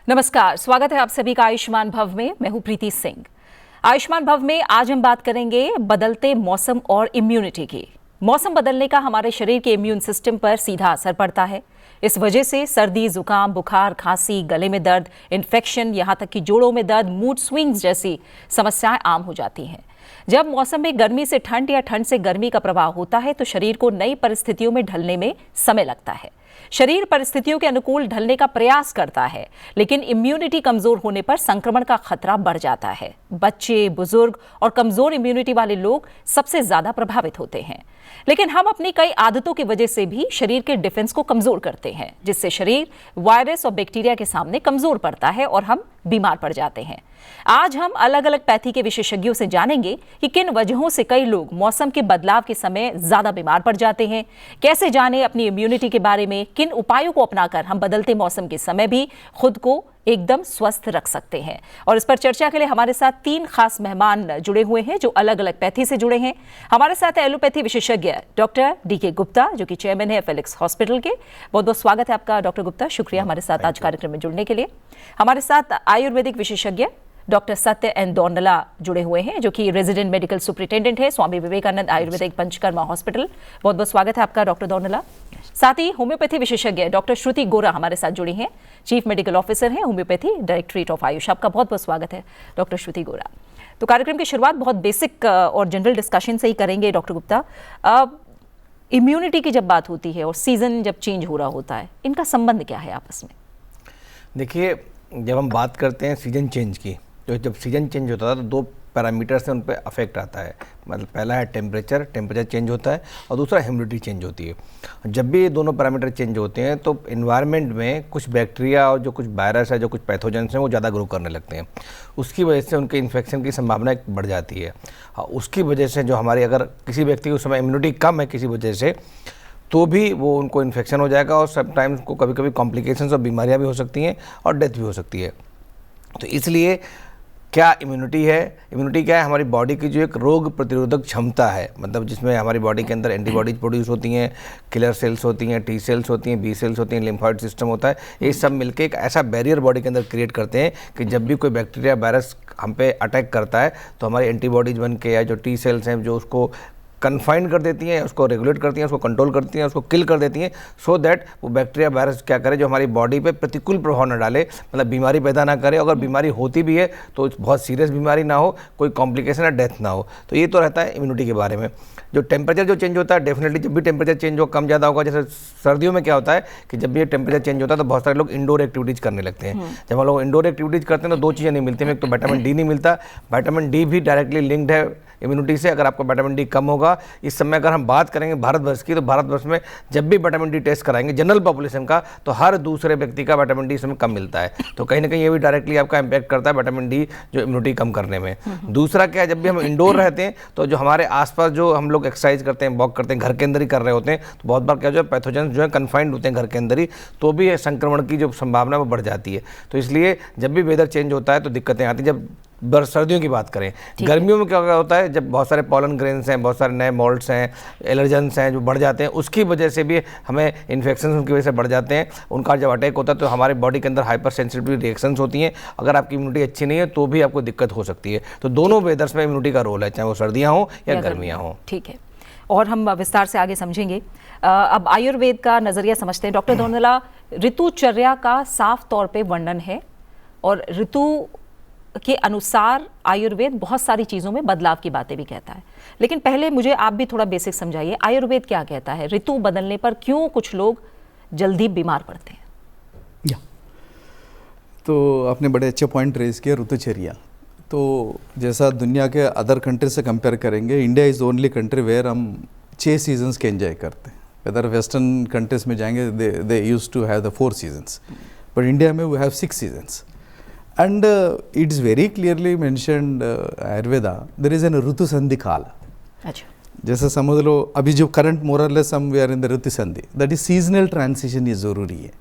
नमस्कार, स्वागत है आप सभी का आयुष्मान भव में। मैं हूं प्रीति सिंह। आयुष्मान भव में आज हम बात करेंगे बदलते मौसम और इम्यूनिटी की। मौसम बदलने का हमारे शरीर के इम्यून सिस्टम पर सीधा असर पड़ता है। इस वजह से सर्दी, जुकाम, बुखार, खांसी, गले में दर्द, इन्फेक्शन, यहाँ तक कि जोड़ों में दर्द, मूड स्विंग्स जैसी समस्याएं आम हो जाती हैं। जब मौसम में गर्मी से ठंड या ठंड से गर्मी का प्रभाव होता है तो शरीर को नई परिस्थितियों में ढलने में समय लगता है। शरीर परिस्थितियों के अनुकूल ढलने का प्रयास करता है, लेकिन इम्यूनिटी कमजोर होने पर संक्रमण का खतरा बढ़ जाता है। बच्चे, बुजुर्ग और कमजोर इम्यूनिटी वाले लोग सबसे ज्यादा प्रभावित होते हैं। लेकिन हम अपनी कई आदतों की वजह से भी शरीर के डिफेंस को कमजोर करते हैं, जिससे शरीर वायरस और बैक्टीरिया के सामने कमजोर पड़ता है और हम बीमार पड़ जाते हैं। आज हम अलग अलग पैथी के विशेषज्ञों से जानेंगे कि किन वजहों से कई लोग मौसम के बदलाव के समय ज्यादा बीमार पड़ जाते हैं। कैसे जानें अपनी इम्यूनिटी के बारे में, किन उपायों को अपनाकर हम बदलते मौसम के समय भी खुद को एकदम स्वस्थ रख सकते हैं। और इस पर चर्चा के लिए हमारे साथ 3 खास मेहमान जुड़े हुए हैं जो अलग अलग पैथी से जुड़े हैं। हमारे साथ है एलोपैथी विशेषज्ञ डॉक्टर DK गुप्ता, जो कि चेयरमैन है फेलिक्स हॉस्पिटल के। बहुत बहुत स्वागत है आपका डॉक्टर गुप्ता, शुक्रिया हमारे साथ आज कार्यक्रम में जुड़ने के लिए। हमारे साथ आयुर्वेदिक विशेषज्ञ डॉक्टर सत्य एन दोंडला जुड़े हुए हैं, जो कि रेजिडेंट मेडिकल सुपरिटेंडेंट है स्वामी विवेकानंद आयुर्वेदिक पंचकर्मा हॉस्पिटल। बहुत बहुत स्वागत है आपका डॉक्टर दोंडला। साथ ही होम्योपैथी विशेषज्ञ डॉक्टर श्रुति गोरा हमारे साथ जुड़ी हैं, चीफ मेडिकल ऑफिसर हैं होम्योपैथी डायरेक्टरेट ऑफ आयुष। आपका बहुत बहुत स्वागत है डॉक्टर श्रुति गोरा। तो कार्यक्रम की शुरुआत बहुत बेसिक और जनरल डिस्कशन से ही करेंगे डॉक्टर गुप्ता। इम्यूनिटी की जब बात होती है और सीजन जब चेंज हो रहा होता है, इनका संबंध क्या है आपस में? देखिए, जब हम बात करते हैं सीजन चेंज की, तो जब सीजन चेंज होता है तो 2 पैरामीटर से उन पर अफेक्ट आता है। मतलब पहला है टेम्परेचर चेंज होता है और दूसरा ह्यूमिडिटी चेंज होती है। जब भी ये दोनों पैरामीटर चेंज होते हैं तो इन्वायरमेंट में कुछ बैक्टीरिया और जो कुछ वायरस है, जो कुछ पैथोजेंस हैं, वो ज़्यादा ग्रो करने लगते हैं। उसकी वजह से उनके इन्फेक्शन की संभावना बढ़ जाती है। उसकी वजह से जो हमारी, अगर किसी व्यक्ति की उस समय इम्यूनिटी कम है किसी वजह से, तो भी वो उनको इन्फेक्शन हो जाएगा और समटाइम्स को कभी कभी कॉम्प्लिकेशंस और बीमारियाँ भी हो सकती हैं और डेथ भी हो सकती है। तो इसलिए क्या इम्यूनिटी है? इम्यूनिटी क्या है? हमारी बॉडी की जो एक रोग प्रतिरोधक क्षमता है, मतलब जिसमें हमारी बॉडी के अंदर एंटीबॉडीज प्रोड्यूस होती हैं, किलर सेल्स होती हैं, T सेल्स होती हैं, B सेल्स होती हैं, लिम्फोइड सिस्टम होता है। ये सब मिलके एक ऐसा बैरियर बॉडी के अंदर क्रिएट करते हैं कि जब भी कोई बैक्टीरिया वायरस हम पे अटैक करता है तो हमारी एंटीबॉडीज बन के, या जो T सेल्स हैं जो उसको कन्फाइन कर देती हैं, उसको रेगुलेट करती हैं, उसको कंट्रोल करती हैं, उसको किल कर देती हैं, सो दैट वो बैक्टीरिया वायरस क्या करे, जो हमारी बॉडी पे प्रतिकूल प्रभाव न डाले, मतलब बीमारी पैदा ना करे। अगर बीमारी होती भी है तो बहुत सीरियस बीमारी ना हो, कोई कॉम्प्लिकेशन या डेथ ना हो। तो ये तो रहता है इम्यूनिटी के बारे में। जो टेम्परेचर जो चेंज होता है, डेफिनेटली जब भी टेम्परेचर चेंज हो, कम ज़्यादा होगा। जैसे सर्दियों में क्या होता है कि जब भी टेम्परेचर चेंज होता है तो बहुत सारे लोग इंडोर एक्टिविटीज़ करने लगते हैं। जब हम लोग इंडोर एक्टिविटीज़ करते हैं तो 2 चीज़ें नहीं मिलती हैं। एक तो विटामिन D नहीं मिलता। विटामिन D भी डायरेक्टली लिंक्ड है इम्यूनिटी से। अगर आपका विटामिन D कम होगा, इस समय अगर हम बात करेंगे भारतवर्ष की, तो भारतवर्ष में जब भी विटामिन D टेस्ट कराएंगे जनरल पॉपुलेशन का, तो हर दूसरे व्यक्ति का विटामिन D इस समय कम मिलता है। तो कहीं ना कहीं ये भी डायरेक्टली आपका इम्पैक्ट करता है विटामिन D जो इम्यूनिटी कम करने में। दूसरा क्या है, जब भी हम इंडोर रहते हैं तो जो हमारे आसपास जो हम लोग एक्सरसाइज करते हैं, वॉक करते हैं, घर के अंदर ही कर रहे होते हैं, तो बहुत बार क्या जो है पैथोजेंस जो है कन्फाइंड होते हैं घर के अंदर ही, तो भी संक्रमण की जो संभावना है वो बढ़ जाती है। तो इसलिए जब भी वेदर चेंज होता है तो दिक्कतें आती हैं। जब सर्दियों की बात करें, गर्मियों में क्या होता है, जब बहुत सारे पॉलन ग्रेन्स हैं, बहुत सारे नए मोल्ड्स हैं, एलर्जेंस हैं जो बढ़ जाते हैं, उसकी वजह से भी हमें इन्फेक्शन उनकी वजह से बढ़ जाते हैं। उनका जब अटैक होता है तो हमारे बॉडी के अंदर हाइपर सेंसिटिव रिएक्शंस होती हैं। अगर आपकी इम्यूनिटी अच्छी नहीं है तो भी आपको दिक्कत हो सकती है। तो दोनों वेदर्स में इम्यूनिटी का रोल है, चाहे वो सर्दियाँ हों या गर्मियाँ हों। ठीक है, और हम विस्तार से आगे समझेंगे। अब आयुर्वेद का नजरिया समझते हैं। डॉक्टर दोंडला, ऋतुचर्या का साफ तौर पे वर्णन है और ऋतु के अनुसार आयुर्वेद बहुत सारी चीज़ों में बदलाव की बातें भी कहता है। लेकिन पहले मुझे आप भी थोड़ा बेसिक समझाइए, आयुर्वेद क्या कहता है? ऋतु बदलने पर क्यों कुछ लोग जल्दी बीमार पड़ते हैं? तो आपने बड़े अच्छे पॉइंट रेज किया, ऋतुचर्या। तो जैसा दुनिया के अदर कंट्री से कंपेयर करेंगे, India is only country where हम 6 सीजन्स के एंजॉय करते हैं। अदर वेस्टर्न कंट्रीज में जाएंगे, they used to have the 4 seasons, but India में we have 6 seasons. And it's very clearly mentioned Ayurveda, there is an ritu sandhi kaal. अच्छा, जैसे समझ लो अभी जो करंट मोरलेस हम वी आर इन द ऋतु संधि, दैट इज सीजनल ट्रांसिशन, ये ज़रूरी है।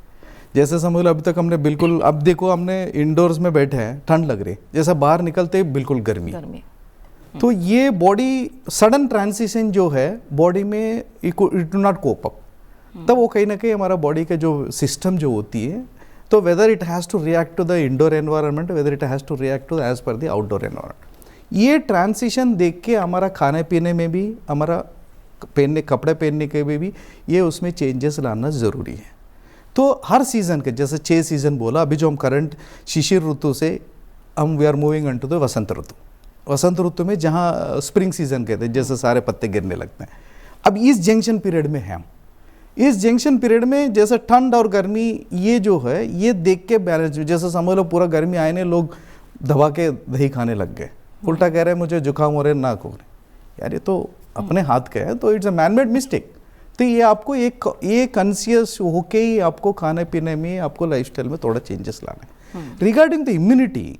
जैसे समझ लो अभी तक हमने बिल्कुल, अब देखो हमने इंडोर्स में बैठे हैं, ठंड लग रही, जैसा बाहर निकलते बिल्कुल गर्मी। तो ये बॉडी सडन ट्रांसिशन जो है बॉडी में, it do not cope up. तब वो कहीं ना कहीं हमारा बॉडी का जो सिस्टम जो होती है तो whether it has to react to the indoor environment, whether it has to react to as per the outdoor environment. ये ट्रांसिशन देख के हमारा खाने पीने में भी, हमारा कपड़े पहनने के में भी ये उसमें चेंजेस लाना ज़रूरी है। तो हर सीज़न के, जैसे 6 सीज़न बोला, अभी जो हम करंट शिशिर ऋतु से हम we are moving into the vasant ritu. वसंत ऋतु में जहाँ स्प्रिंग सीजन कहते हैं, जैसे सारे पत्ते गिरने लगते हैं, अब इस जंक्शन पीरियड में है हम। इस जंक्शन पीरियड में जैसे ठंड और गर्मी ये जो है ये देख के बैलेंस, जैसे समझ लो पूरा गर्मी आए ने लोग दबा के दही खाने लग गए, उल्टा कह रहे हैं मुझे जुकाम हो रहे हैं, नाक हो रहे, यार ये तो अपने हाथ का है, तो इट्स अ मैनमेड मिस्टेक। तो ये आपको ये कॉन्शियस होके ही आपको खाने पीने में, आपको लाइफस्टाइल में थोड़ा चेंजेस लाना है। रिगार्डिंग द इम्यूनिटी,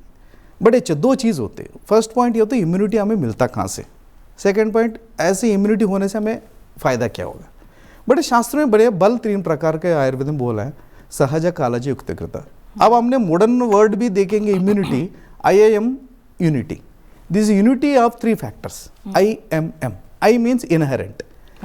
बड़े अच्छे 2 चीज़ होते हैं। फर्स्ट पॉइंट ये होता है इम्यूनिटी हमें मिलता कहाँ से, सेकेंड पॉइंट ऐसे इम्यूनिटी होने से हमें फ़ायदा क्या होगा। बड़े शास्त्र में बड़े बल 3 प्रकार के आयुर्वेद में बोला है, सहज कालज युक्त कृता। अब हमने मॉडर्न वर्ड भी देखेंगे immunity, IIM unity, this unity of 3 factors, IMM, I means inherent,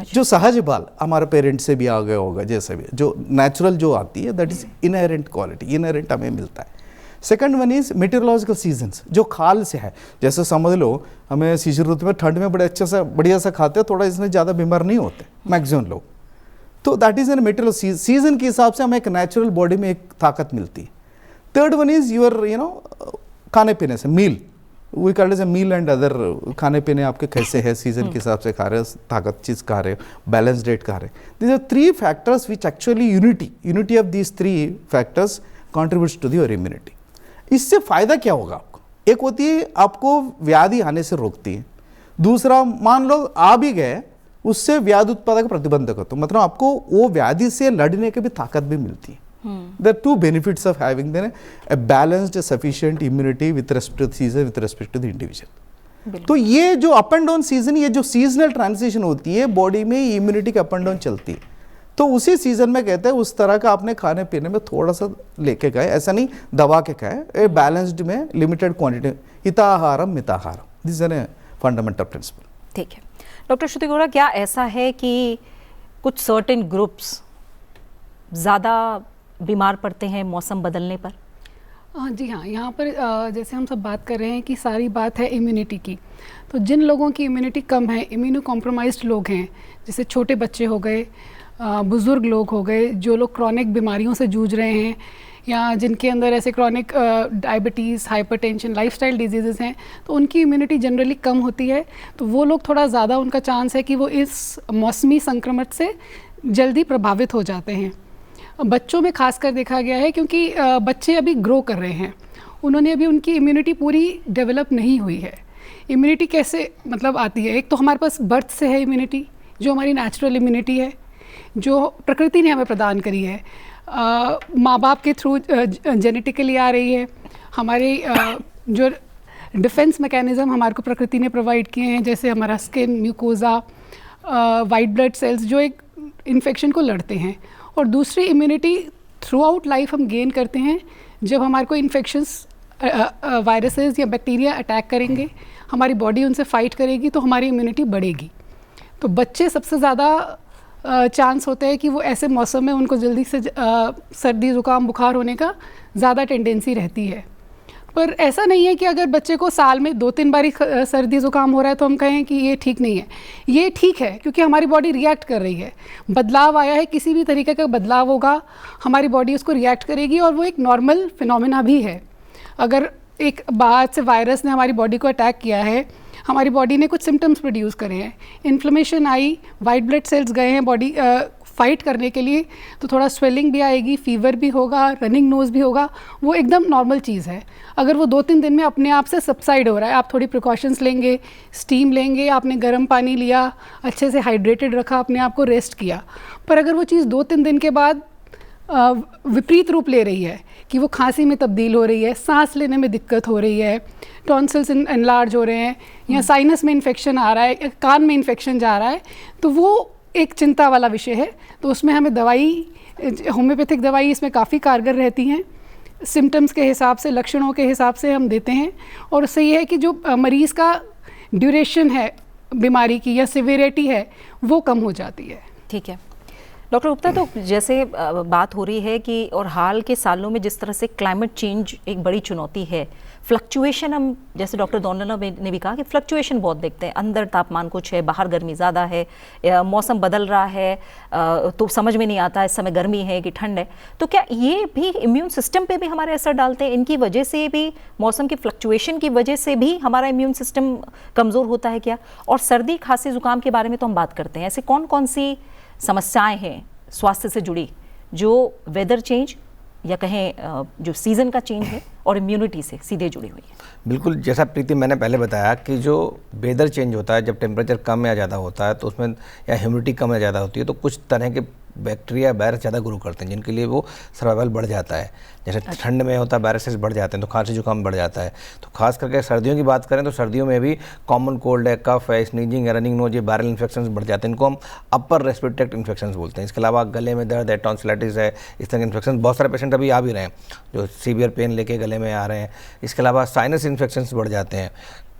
जो सहज बाल हमारे पेरेंट्स से भी आ गया होगा, जैसे भी जो नेचुरल जो आती है that is inherent quality, inherent हमें मिलता है। Second one is meteorological seasons, जो खाल से है, जैसे समझ लो हमें शिशिर ऋतु में ठंड में बड़े अच्छे से बढ़िया सा खाते हैं, थोड़ा इसमें ज़्यादा बीमार नहीं होते मैक्सिमम लोग, तो that is an material season के हिसाब से हमें एक नेचुरल बॉडी में एक ताकत मिलती है। थर्ड वन इज योर खाने पीने से, meal, we called as a meal and other, खाने पीने आपके कैसे है, सीजन के हिसाब से खा रहे हो, ताकत चीज़ खा रहे हो, बैलेंस डाइट खा रहे हो। These are 3 factors which actually unity of these 3 factors contributes to the your immunity. इससे फ़ायदा क्या होगा आपको, एक होती है आपको व्याधि आने से रोकती है, दूसरा मान लो आ भी गए उससे व्याधि उत्पादक प्रतिबंधक होता है, मतलब आपको वो व्याधि से लड़ने की भी ताकत भी मिलती है। There are 2 benefits of having then a balanced, sufficient immunity with respect to the season, with respect to the individual. तो ये जो अप एंड डाउन सीजन, ये जो सीजनल ट्रांजिशन होती है बॉडी में, इम्यूनिटी के अप एंड डाउन चलती है, तो उसी सीजन में कहते हैं उस तरह का आपने खाने पीने में थोड़ा सा लेके गए, ऐसा नहीं दबा के खाए, ए बैलेंस्ड में लिमिटेड क्वांटिटी, हिताहारम मिताहारम, this is a fundamental principle. ठीक है डॉक्टर श्रुति गौड़ा, क्या ऐसा है कि कुछ सर्टेन ग्रुप्स ज़्यादा बीमार पड़ते हैं मौसम बदलने पर? जी हाँ, यहाँ पर जैसे हम सब बात कर रहे हैं कि सारी बात है इम्यूनिटी की, तो जिन लोगों की इम्यूनिटी कम है, इम्यूनो कॉम्प्रोमाइज्ड लोग हैं, जैसे छोटे बच्चे हो गए, बुज़ुर्ग लोग हो गए, जो लोग क्रॉनिक बीमारियों से जूझ रहे हैं, या जिनके अंदर ऐसे chronic diabetes, hypertension, lifestyle diseases हैं, तो उनकी इम्यूनिटी जनरली कम होती है, तो वो लोग थोड़ा ज़्यादा उनका चांस है कि वो इस मौसमी संक्रमण से जल्दी प्रभावित हो जाते हैं। बच्चों में खासकर देखा गया है, क्योंकि बच्चे अभी ग्रो कर रहे हैं, उन्होंने अभी उनकी इम्यूनिटी पूरी डेवलप नहीं हुई है। इम्यूनिटी कैसे मतलब आती है, एक तो हमारे पास बर्थ से है इम्यूनिटी, जो हमारी नेचुरल इम्यूनिटी है, जो प्रकृति ने हमें प्रदान करी है, माँ बाप के थ्रू जेनेटिकली आ रही है। हमारे जो डिफेंस मैकेनिज़्म हमारे को प्रकृति ने प्रोवाइड किए हैं, जैसे हमारा skin, mucosa, white blood cells, जो एक इन्फेक्शन को लड़ते हैं। और दूसरी इम्यूनिटी थ्रू आउट लाइफ हम गेन करते हैं, जब हमारे को इन्फेक्शंस, वायरसेस या बैक्टीरिया अटैक करेंगे, हमारी बॉडी उनसे फाइट करेगी, तो हमारी इम्यूनिटी बढ़ेगी। तो बच्चे सबसे ज़्यादा चांस होते हैं कि वो ऐसे मौसम में उनको जल्दी से सर्दी ज़ुकाम बुखार होने का ज़्यादा टेंडेंसी रहती है। पर ऐसा नहीं है कि अगर बच्चे को साल में 2-3 बारी सर्दी ज़ुकाम हो रहा है तो हम कहें कि ये ठीक नहीं है। ये ठीक है, क्योंकि हमारी बॉडी रिएक्ट कर रही है, बदलाव आया है, किसी भी तरीके का बदलाव होगा, हमारी बॉडी उसको रिएक्ट करेगी, और वो एक नॉर्मल फिनोमेना भी है। अगर एक बाहर से वायरस ने हमारी बॉडी को अटैक किया है, हमारी बॉडी ने कुछ सिम्टम्स प्रोड्यूस करे हैं, इन्फ्लेमेशन आई, वाइट ब्लड सेल्स गए हैं बॉडी फाइट करने के लिए, तो थोड़ा स्वेलिंग भी आएगी, फीवर भी होगा, रनिंग नोज़ भी होगा, वो एकदम नॉर्मल चीज़ है। अगर वो 2-3 दिन में अपने आप से सबसाइड हो रहा है, आप थोड़ी प्रिकॉशंस लेंगे, स्टीम लेंगे, आपने गर्म पानी लिया, अच्छे से हाइड्रेटेड रखा, अपने आप को रेस्ट किया, पर अगर वो चीज़ 2-3 दिन के बाद विपरीत रूप ले रही है कि वो खांसी में तब्दील हो रही है, सांस लेने में दिक्कत हो रही है, टॉन्सिल्स एनलार्ज हो रहे हैं, या साइनस में इन्फेक्शन आ रहा है, कान में इन्फेक्शन जा रहा है, तो वो एक चिंता वाला विषय है। तो उसमें हमें दवाई, होम्योपैथिक दवाई इसमें काफ़ी कारगर रहती हैं, सिम्टम्स के हिसाब से, लक्षणों के हिसाब से हम देते हैं, और उससे ये है कि जो मरीज़ का ड्यूरेशन है बीमारी की या सिवियरिटी है वो कम हो जाती है। ठीक है डॉक्टर गुप्ता, तो जैसे बात हो रही है कि और हाल के सालों में जिस तरह से क्लाइमेट चेंज एक बड़ी चुनौती है, फ्लक्चुएशन, हम जैसे डॉक्टर दोनला ने भी कहा कि फ्लक्चुएशन बहुत देखते हैं, अंदर तापमान कुछ है, बाहर गर्मी ज़्यादा है, मौसम बदल रहा है, तो समझ में नहीं आता इस समय गर्मी है कि ठंड है। तो क्या ये भी इम्यून सिस्टम पे भी हमारे असर डालते हैं? इनकी वजह से भी, मौसम की फ्लक्चुएशन की वजह से भी हमारा इम्यून सिस्टम कमज़ोर होता है क्या? और सर्दी खांसी ज़ुकाम के बारे में तो हम बात करते हैं, ऐसे कौन कौन सी समस्याएं हैं स्वास्थ्य से जुड़ी जो वेदर चेंज या कहें जो सीज़न का चेंज है और इम्यूनिटी से सीधे जुड़ी हुई है? बिल्कुल, जैसा प्रीति मैंने पहले बताया कि जो वेदर चेंज होता है, जब टेम्परेचर कम या ज़्यादा होता है तो उसमें, या ह्यूमिडिटी कम या ज़्यादा होती है, तो कुछ तरह के बैक्टीरिया वायरस ज़्यादा ग्रो करते हैं जिनके लिए वो सर्वाइवल बढ़ जाता है। जैसे ठंड में होता है वायरसेस बढ़ जाते हैं तो खांसी जुकाम बढ़ जाता है। तो खास करके सर्दियों की बात करें तो सर्दियों में भी कॉमन कोल्ड है, कफ है, स्नीजिंग है, रनिंग नोज, ये वायरल इन्फेक्शंस बढ़ जाते हैं। इनको हम अपर रेस्पिरेटरी ट्रैक्ट इन्फेक्शंस बोलते हैं। इसके अलावा गले में दर्द है, टॉन्सिलाइटिस है, इस तरह के इन्फेक्शन बहुत सारे पेशेंट अभी आ भी रहे हैं जो सीवियर पेन लेके गले में आ रहे हैं। इसके अलावा साइनस इन्फेक्शंस बढ़ जाते हैं।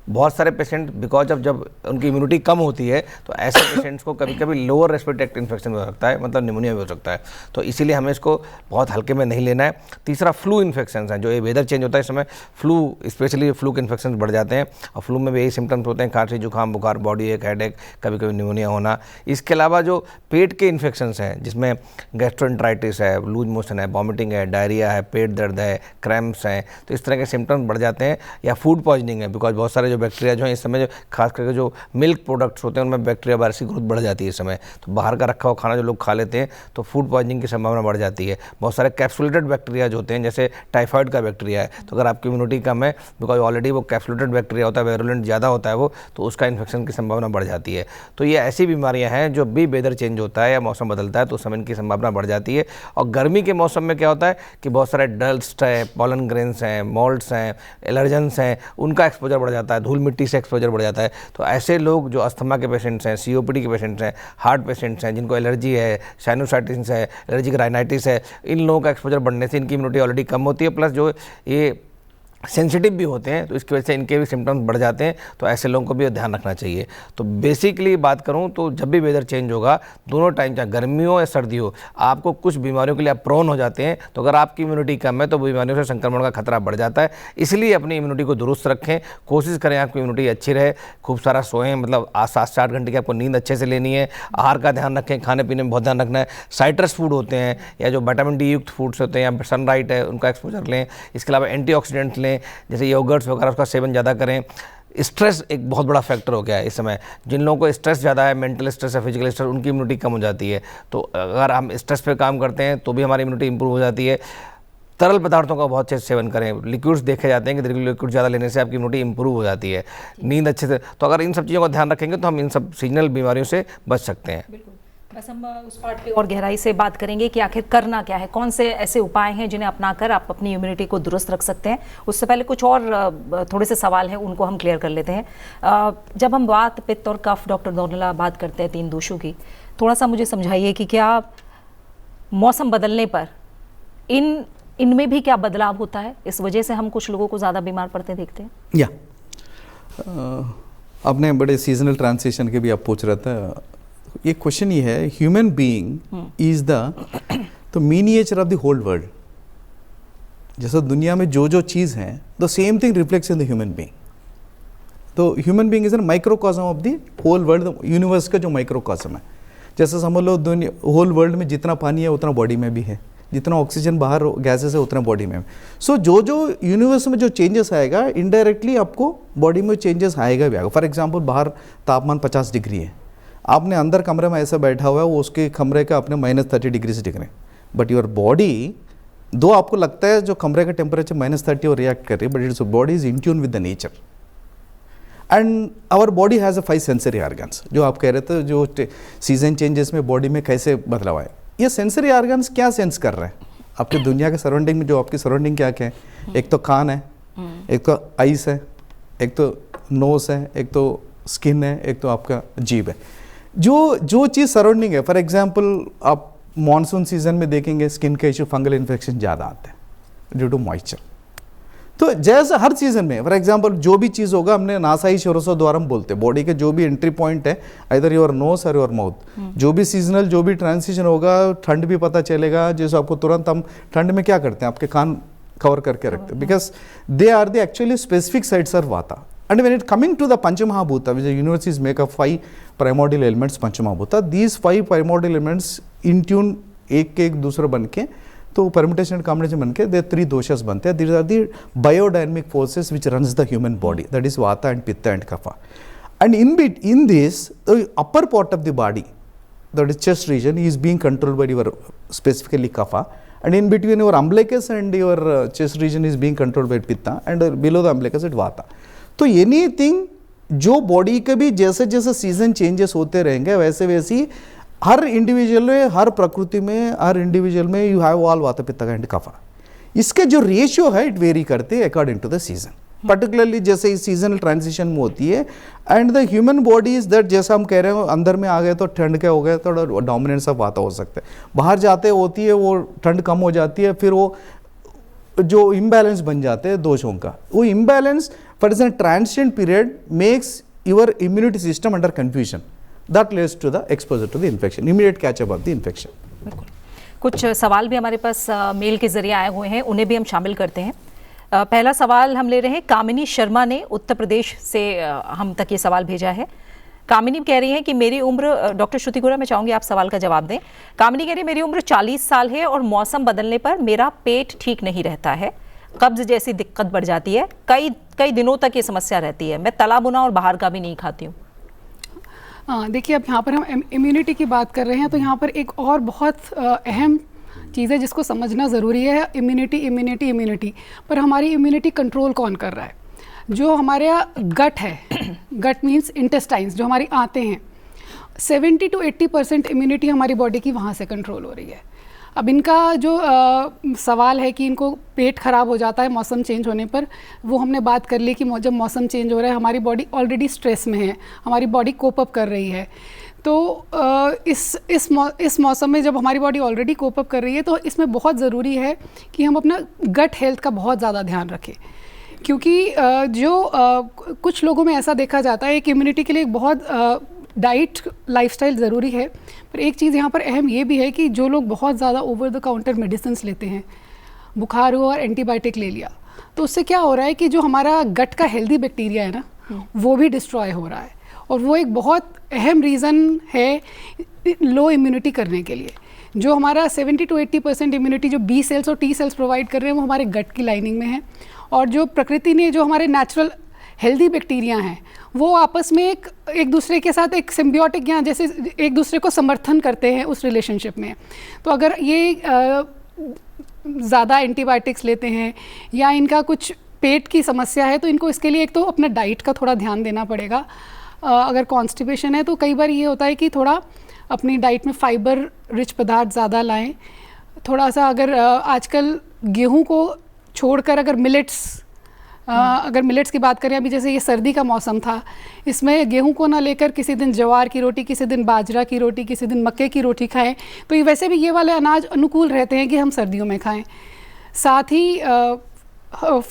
बहुत सारे पेशेंट बिकॉज ऑफ जब उनकी इम्यूनिटी कम होती है तो ऐसे पेशेंट्स को कभी कभी लोअर रेस्पिरेटरी ट्रैक्ट इन्फेक्शन हो सकता है, मतलब निमोनिया भी हो सकता है। तो इसीलिए हमें इसको बहुत हल्के में नहीं लेना है। तीसरा, फ्लू इन्फेक्शंस हैं। जो ये वेदर चेंज होता है इस समय फ्लू, स्पेशली फ्लू के इन्फेक्शन बढ़ जाते हैं और फ्लू में भी यही सिम्टम्स होते हैं, खांसी जुकाम बुखार, बॉडी एक, हेडेक, कभी कभी निमोनिया होना। इसके अलावा जो पेट के इन्फेक्शंस हैं जिसमें गैस्ट्रोएंटराइटिस है, लूज मोशन है, वॉमिटिंग है, डायरिया है, पेट दर्द है, क्रैम्प्स हैं, तो इस तरह के सिम्टम्स बढ़ जाते हैं। या फूड पॉइजनिंग है, बिकॉज बहुत सारे जो बैक्टीरिया जो हैं इस समय, जो खास करके जो मिल्क प्रोडक्ट्स होते हैं उनमें बैक्टीरिया वायरस की ग्रोथ बढ़ जाती है इस समय। तो बाहर का रखा हुआ खाना जो लोग खा लेते हैं तो फूड पॉइजनिंग की संभावना बढ़ जाती है। बहुत सारे कैप्सुलेटेड बैक्टीरिया जो होते हैं, जैसे टाइफाइड का बैक्टीरिया है, तो अगर आपकी इम्यूनिटी कम है, बिकॉज ऑलरेडी वो कैप्सुलेटेड बैक्टीरिया होता है, वेरुलेंट ज़्यादा होता है वो, तो उसका इन्फेक्शन की संभावना बढ़ जाती है। तो ये ऐसी बीमारियाँ हैं जो भी वेदर चेंज होता है या मौसम बदलता है तो उस समय इनकी संभावना बढ़ जाती है। और गर्मी के मौसम में क्या होता है कि बहुत सारे डस्ट है, पॉलन ग्रेन्स हैं, मॉल्ट्स हैं, एलर्जेंस हैं, उनका एक्सपोजर बढ़ जाता है, धूल मिट्टी से एक्सपोजर बढ़ जाता है। तो ऐसे लोग जो अस्थमा के पेशेंट्स हैं, सीओपीडी के पेशेंट्स हैं, हार्ट पेशेंट्स हैं, जिनको एलर्जी है, साइनोसाइटिस है, एलर्जिक राइनाइटिस है, इन लोगों का एक्सपोजर बढ़ने से इनकी इम्यूनिटी ऑलरेडी कम होती है, प्लस जो ये सेंसिटिव भी होते हैं तो इसकी वजह से इनके भी सिम्टम्स बढ़ जाते हैं। तो ऐसे लोगों को भी ध्यान रखना चाहिए। तो बेसिकली बात करूं तो जब भी वेदर चेंज होगा, दोनों टाइम, चाहे गर्मी हो या सर्दी हो, आपको कुछ बीमारियों के लिए आप प्रोन हो जाते हैं। तो अगर आपकी इम्यूनिटी कम है तो बीमारियों से संक्रमण का खतरा बढ़ जाता है। इसलिए अपनी इम्यूनिटी को दुरुस्त रखें, कोशिश करें आपकी इम्यूनिटी अच्छी रहे, खूब सारा सोएं, मतलब 7 से 8 घंटे की आपको नींद अच्छे से लेनी है। आहार का ध्यान रखें, खाने पीने में बहुत ध्यान रखना है। साइट्रस फूड होते हैं या जो विटामिन डी युक्त फूड्स होते हैं या सनलाइट है, उनका एक्सपोजर लें। इसके अलावा एंटीऑक्सीडेंट्स लें, जैसे योगर्ट्स वगैरह, उसका सेवन ज़्यादा करें। स्ट्रेस एक बहुत बड़ा फैक्टर हो गया है इस समय। जिन लोगों को स्ट्रेस ज़्यादा है, मेंटल स्ट्रेस है, फिजिकल स्ट्रेस, उनकी इम्यूनिटी कम हो जाती है। तो अगर हम स्ट्रेस पे काम करते हैं तो भी हमारी इम्यूनिटी इंप्रूव हो जाती है। तरल पदार्थों का बहुत अच्छे से सेवन करें। लिक्विड्स देखे जाते हैं कि लिक्विड ज़्यादा लेने से आपकी इम्यूनिटी इंप्रूव हो जाती है, नींद अच्छे से। तो अगर इन सब चीज़ों का ध्यान रखेंगे तो हम इन सब सीजनल बीमारियों से बच सकते हैं। बस हम उस पार्ट पे और गहराई से बात करेंगे कि आखिर करना क्या है, कौन से ऐसे उपाय हैं जिन्हें अपनाकर आप अपनी इम्यूनिटी को दुरुस्त रख सकते हैं। उससे पहले कुछ और थोड़े से सवाल हैं, उनको हम क्लियर कर लेते हैं। जब हम वात, पित्त और कफ, डॉक्टर दोनला बात करते हैं 3 दोषों की, थोड़ा सा मुझे समझाइए कि क्या मौसम बदलने पर इनमें भी क्या बदलाव होता है? इस वजह से हम कुछ लोगों को ज़्यादा बीमार पड़ते देखते हैं। या आपने बड़े सीजनल ट्रांसिशन के भी आप पूछ रहे थे। ये क्वेश्चन ये है, human being is the miniature of the whole world. जैसे दुनिया में जो जो चीज़ है, the same thing reflects in the human being. तो human being is an microcosm of the whole world, universe का जो माइक्रोकॉस्म है। जैसे समझ लो दुनिया, होल वर्ल्ड में जितना पानी है उतना बॉडी में भी है, जितना ऑक्सीजन बाहर गैसेस है उतना बॉडी में। सो जो जो यूनिवर्स में जो चेंजेस आएगा, इनडायरेक्टली आपको बॉडी में चेंजेस आएगा भी आएगा। फॉर एग्जांपल, बाहर तापमान 50 डिग्री है, आपने अंदर कमरे में ऐसा बैठा हुआ है, वो उसके कमरे का अपने -30 डिग्री से दिख रहे हैं, बट योर बॉडी, दो आपको लगता है जो कमरे का टेम्परेचर -30 और रिएक्ट कर रही है, but its body is in tune with the nature. And our body has a 5 sensory organs. जो आप कह रहे थे जो सीजन चेंजेस में बॉडी में कैसे बदलाव आए, ये सेंसरी ऑर्गन्स क्या सेंस कर रहे हैं आपके दुनिया के सराउंडिंग में? जो आपकी सराउंडिंग क्या क्या है, एक तो कान है, एक तो आइस है, एक तो नोस है, एक तो स्किन है, एक तो आपका जीभ है। जो चीज़ सराउंडिंग है, फॉर एग्जांपल आप मॉनसून सीजन में देखेंगे स्किन के इशू, फंगल इन्फेक्शन ज़्यादा आते हैं ड्यू टू मॉइस्चर। तो जैसे हर सीजन में फॉर एग्जांपल जो भी चीज़ होगा, हमने नासाई शोरोसो द्वारा हम बोलते हैं बॉडी के जो भी एंट्री पॉइंट है, इधर योर नोज और योर माउथ, जो भी सीजनल जो भी ट्रांजिशन होगा, ठंड भी पता चलेगा। जैसे आपको तुरंत हम ठंड में क्या करते हैं, आपके कान कवर करके रखते हैं, because they are the actually specific sites of vata. And when it coming to the Panchamahabhuta, which the universe is make of 5 primordial elements, Panchamahabhuta, these 5 primordial elements in tune एक के एक दूसरा बन के, तो permutation and combination बन के they 3 doshas बनते हैं. These are the biodynamic forces which runs the human body, that is Vata and Pitta and Kapha. And in this, the upper part of the body, that is chest region, is being controlled by your specifically Kapha. And in between your umbilicus and your chest region is being controlled by Pitta, and below the umbilicus it Vata. तो anything जो body के भी जैसे जैसे season changes होते रहेंगे वैसे वैसे ही हर इंडिविजुअल में, हर प्रकृति में, हर इंडिविजुअल में यू हैव ऑल वाता पित्त एंड कफा. इसके जो रेशियो है इट वेरी करते हैं according to the season. Particularly जैसे इस सीजनल ट्रांजिशन में होती है. And the human body is that, जैसा हम कह रहे हैं अंदर में आ गए तो ठंड के हो गए तो डोमिनेंस ऑफ वाता हो सकते हैं. बाहर जाते होती है वो ठंड कम हो जाती है, फिर वो जो इम्बैलेंस बन जाते हैं दोषों का, वो imbalance for an transient period makes your immunity system under confusion, that leads to the exposure to the infection, immediate catch up of the infection. बिल्कुल. कुछ सवाल भी हमारे पास मेल के जरिए आए हुए हैं, उन्हें भी हम शामिल करते हैं. पहला सवाल हम ले रहे हैं, कामिनी शर्मा ने उत्तर प्रदेश से हम तक ये सवाल भेजा है. कामिनी कह रही है कि मेरी उम्र, डॉक्टर श्रुति गोरा मैं चाहूँगी आप सवाल का जवाब दें. कामिनी कह रही है मेरी उम्र 40 साल है और मौसम बदलने पर मेरा पेट ठीक नहीं रहता है, कब्ज जैसी दिक्कत बढ़ जाती है, कई दिनों तक ये समस्या रहती है, मैं तला भुना और बाहर का भी नहीं खाती हूँ. देखिए अब यहाँ पर हम इम्यूनिटी की बात कर रहे हैं, तो यहाँ पर एक और बहुत अहम चीज़ है जिसको समझना ज़रूरी है. इम्यूनिटी पर हमारी इम्यूनिटी कंट्रोल कौन कर रहा है? जो हमारे गट है, गट मीन्स इंटेस्टाइन्स, जो हमारी आंतें हैं, 70 to 80% इम्यूनिटी हमारी बॉडी की वहाँ से कंट्रोल हो रही है. अब इनका जो सवाल है कि इनको पेट ख़राब हो जाता है मौसम चेंज होने पर, वो हमने बात कर ली कि जब मौसम चेंज हो रहा है हमारी बॉडी ऑलरेडी स्ट्रेस में है, हमारी बॉडी कोप अप कर रही है. तो इस मौसम में जब हमारी बॉडी ऑलरेडी कोप अप कर रही है तो इसमें बहुत ज़रूरी है कि हम अपना गट हेल्थ का बहुत ज़्यादा ध्यान रखें. क्योंकि कुछ लोगों में ऐसा देखा जाता है कि इम्यूनिटी के लिए बहुत डाइट लाइफस्टाइल ज़रूरी है, पर एक चीज़ यहाँ पर अहम ये भी है कि जो लोग बहुत ज़्यादा ओवर द काउंटर मेडिसिन लेते हैं, बुखार हुआ और एंटीबायोटिक ले लिया, तो उससे क्या हो रहा है कि जो हमारा गट का हेल्दी बैक्टीरिया है ना, वो भी डिस्ट्रॉय हो रहा है. और वो एक बहुत अहम रीज़न है लो इम्यूनिटी करने के लिए. जो हमारा 70 to 80% इम्यूनिटी जो बी सेल्स और टी सेल्स प्रोवाइड कर रहे हैं वो हमारे गट की लाइनिंग में है. और जो प्रकृति ने जो हमारे नेचुरल हेल्दी बैक्टीरिया हैं वो आपस में एक दूसरे के साथ एक सिम्बियोटिक या जैसे एक दूसरे को समर्थन करते हैं उस रिलेशनशिप में. तो अगर ये ज़्यादा एंटीबायोटिक्स लेते हैं या इनका कुछ पेट की समस्या है तो इनको इसके लिए एक तो अपना डाइट का थोड़ा ध्यान देना पड़ेगा. अगर कॉन्स्टिपेशन है तो कई बार ये होता है कि थोड़ा अपनी डाइट में फाइबर रिच पदार्थ ज़्यादा लाएं. थोड़ा सा अगर आजकल गेहूं को छोड़कर अगर मिलेट्स की बात करें, अभी जैसे ये सर्दी का मौसम था, इसमें गेहूं को ना लेकर किसी दिन ज्वार की रोटी, किसी दिन बाजरा की रोटी, किसी दिन मक्के की रोटी खाएं, तो ये वैसे भी ये वाले अनाज अनुकूल रहते हैं कि हम सर्दियों में खाएं. साथ ही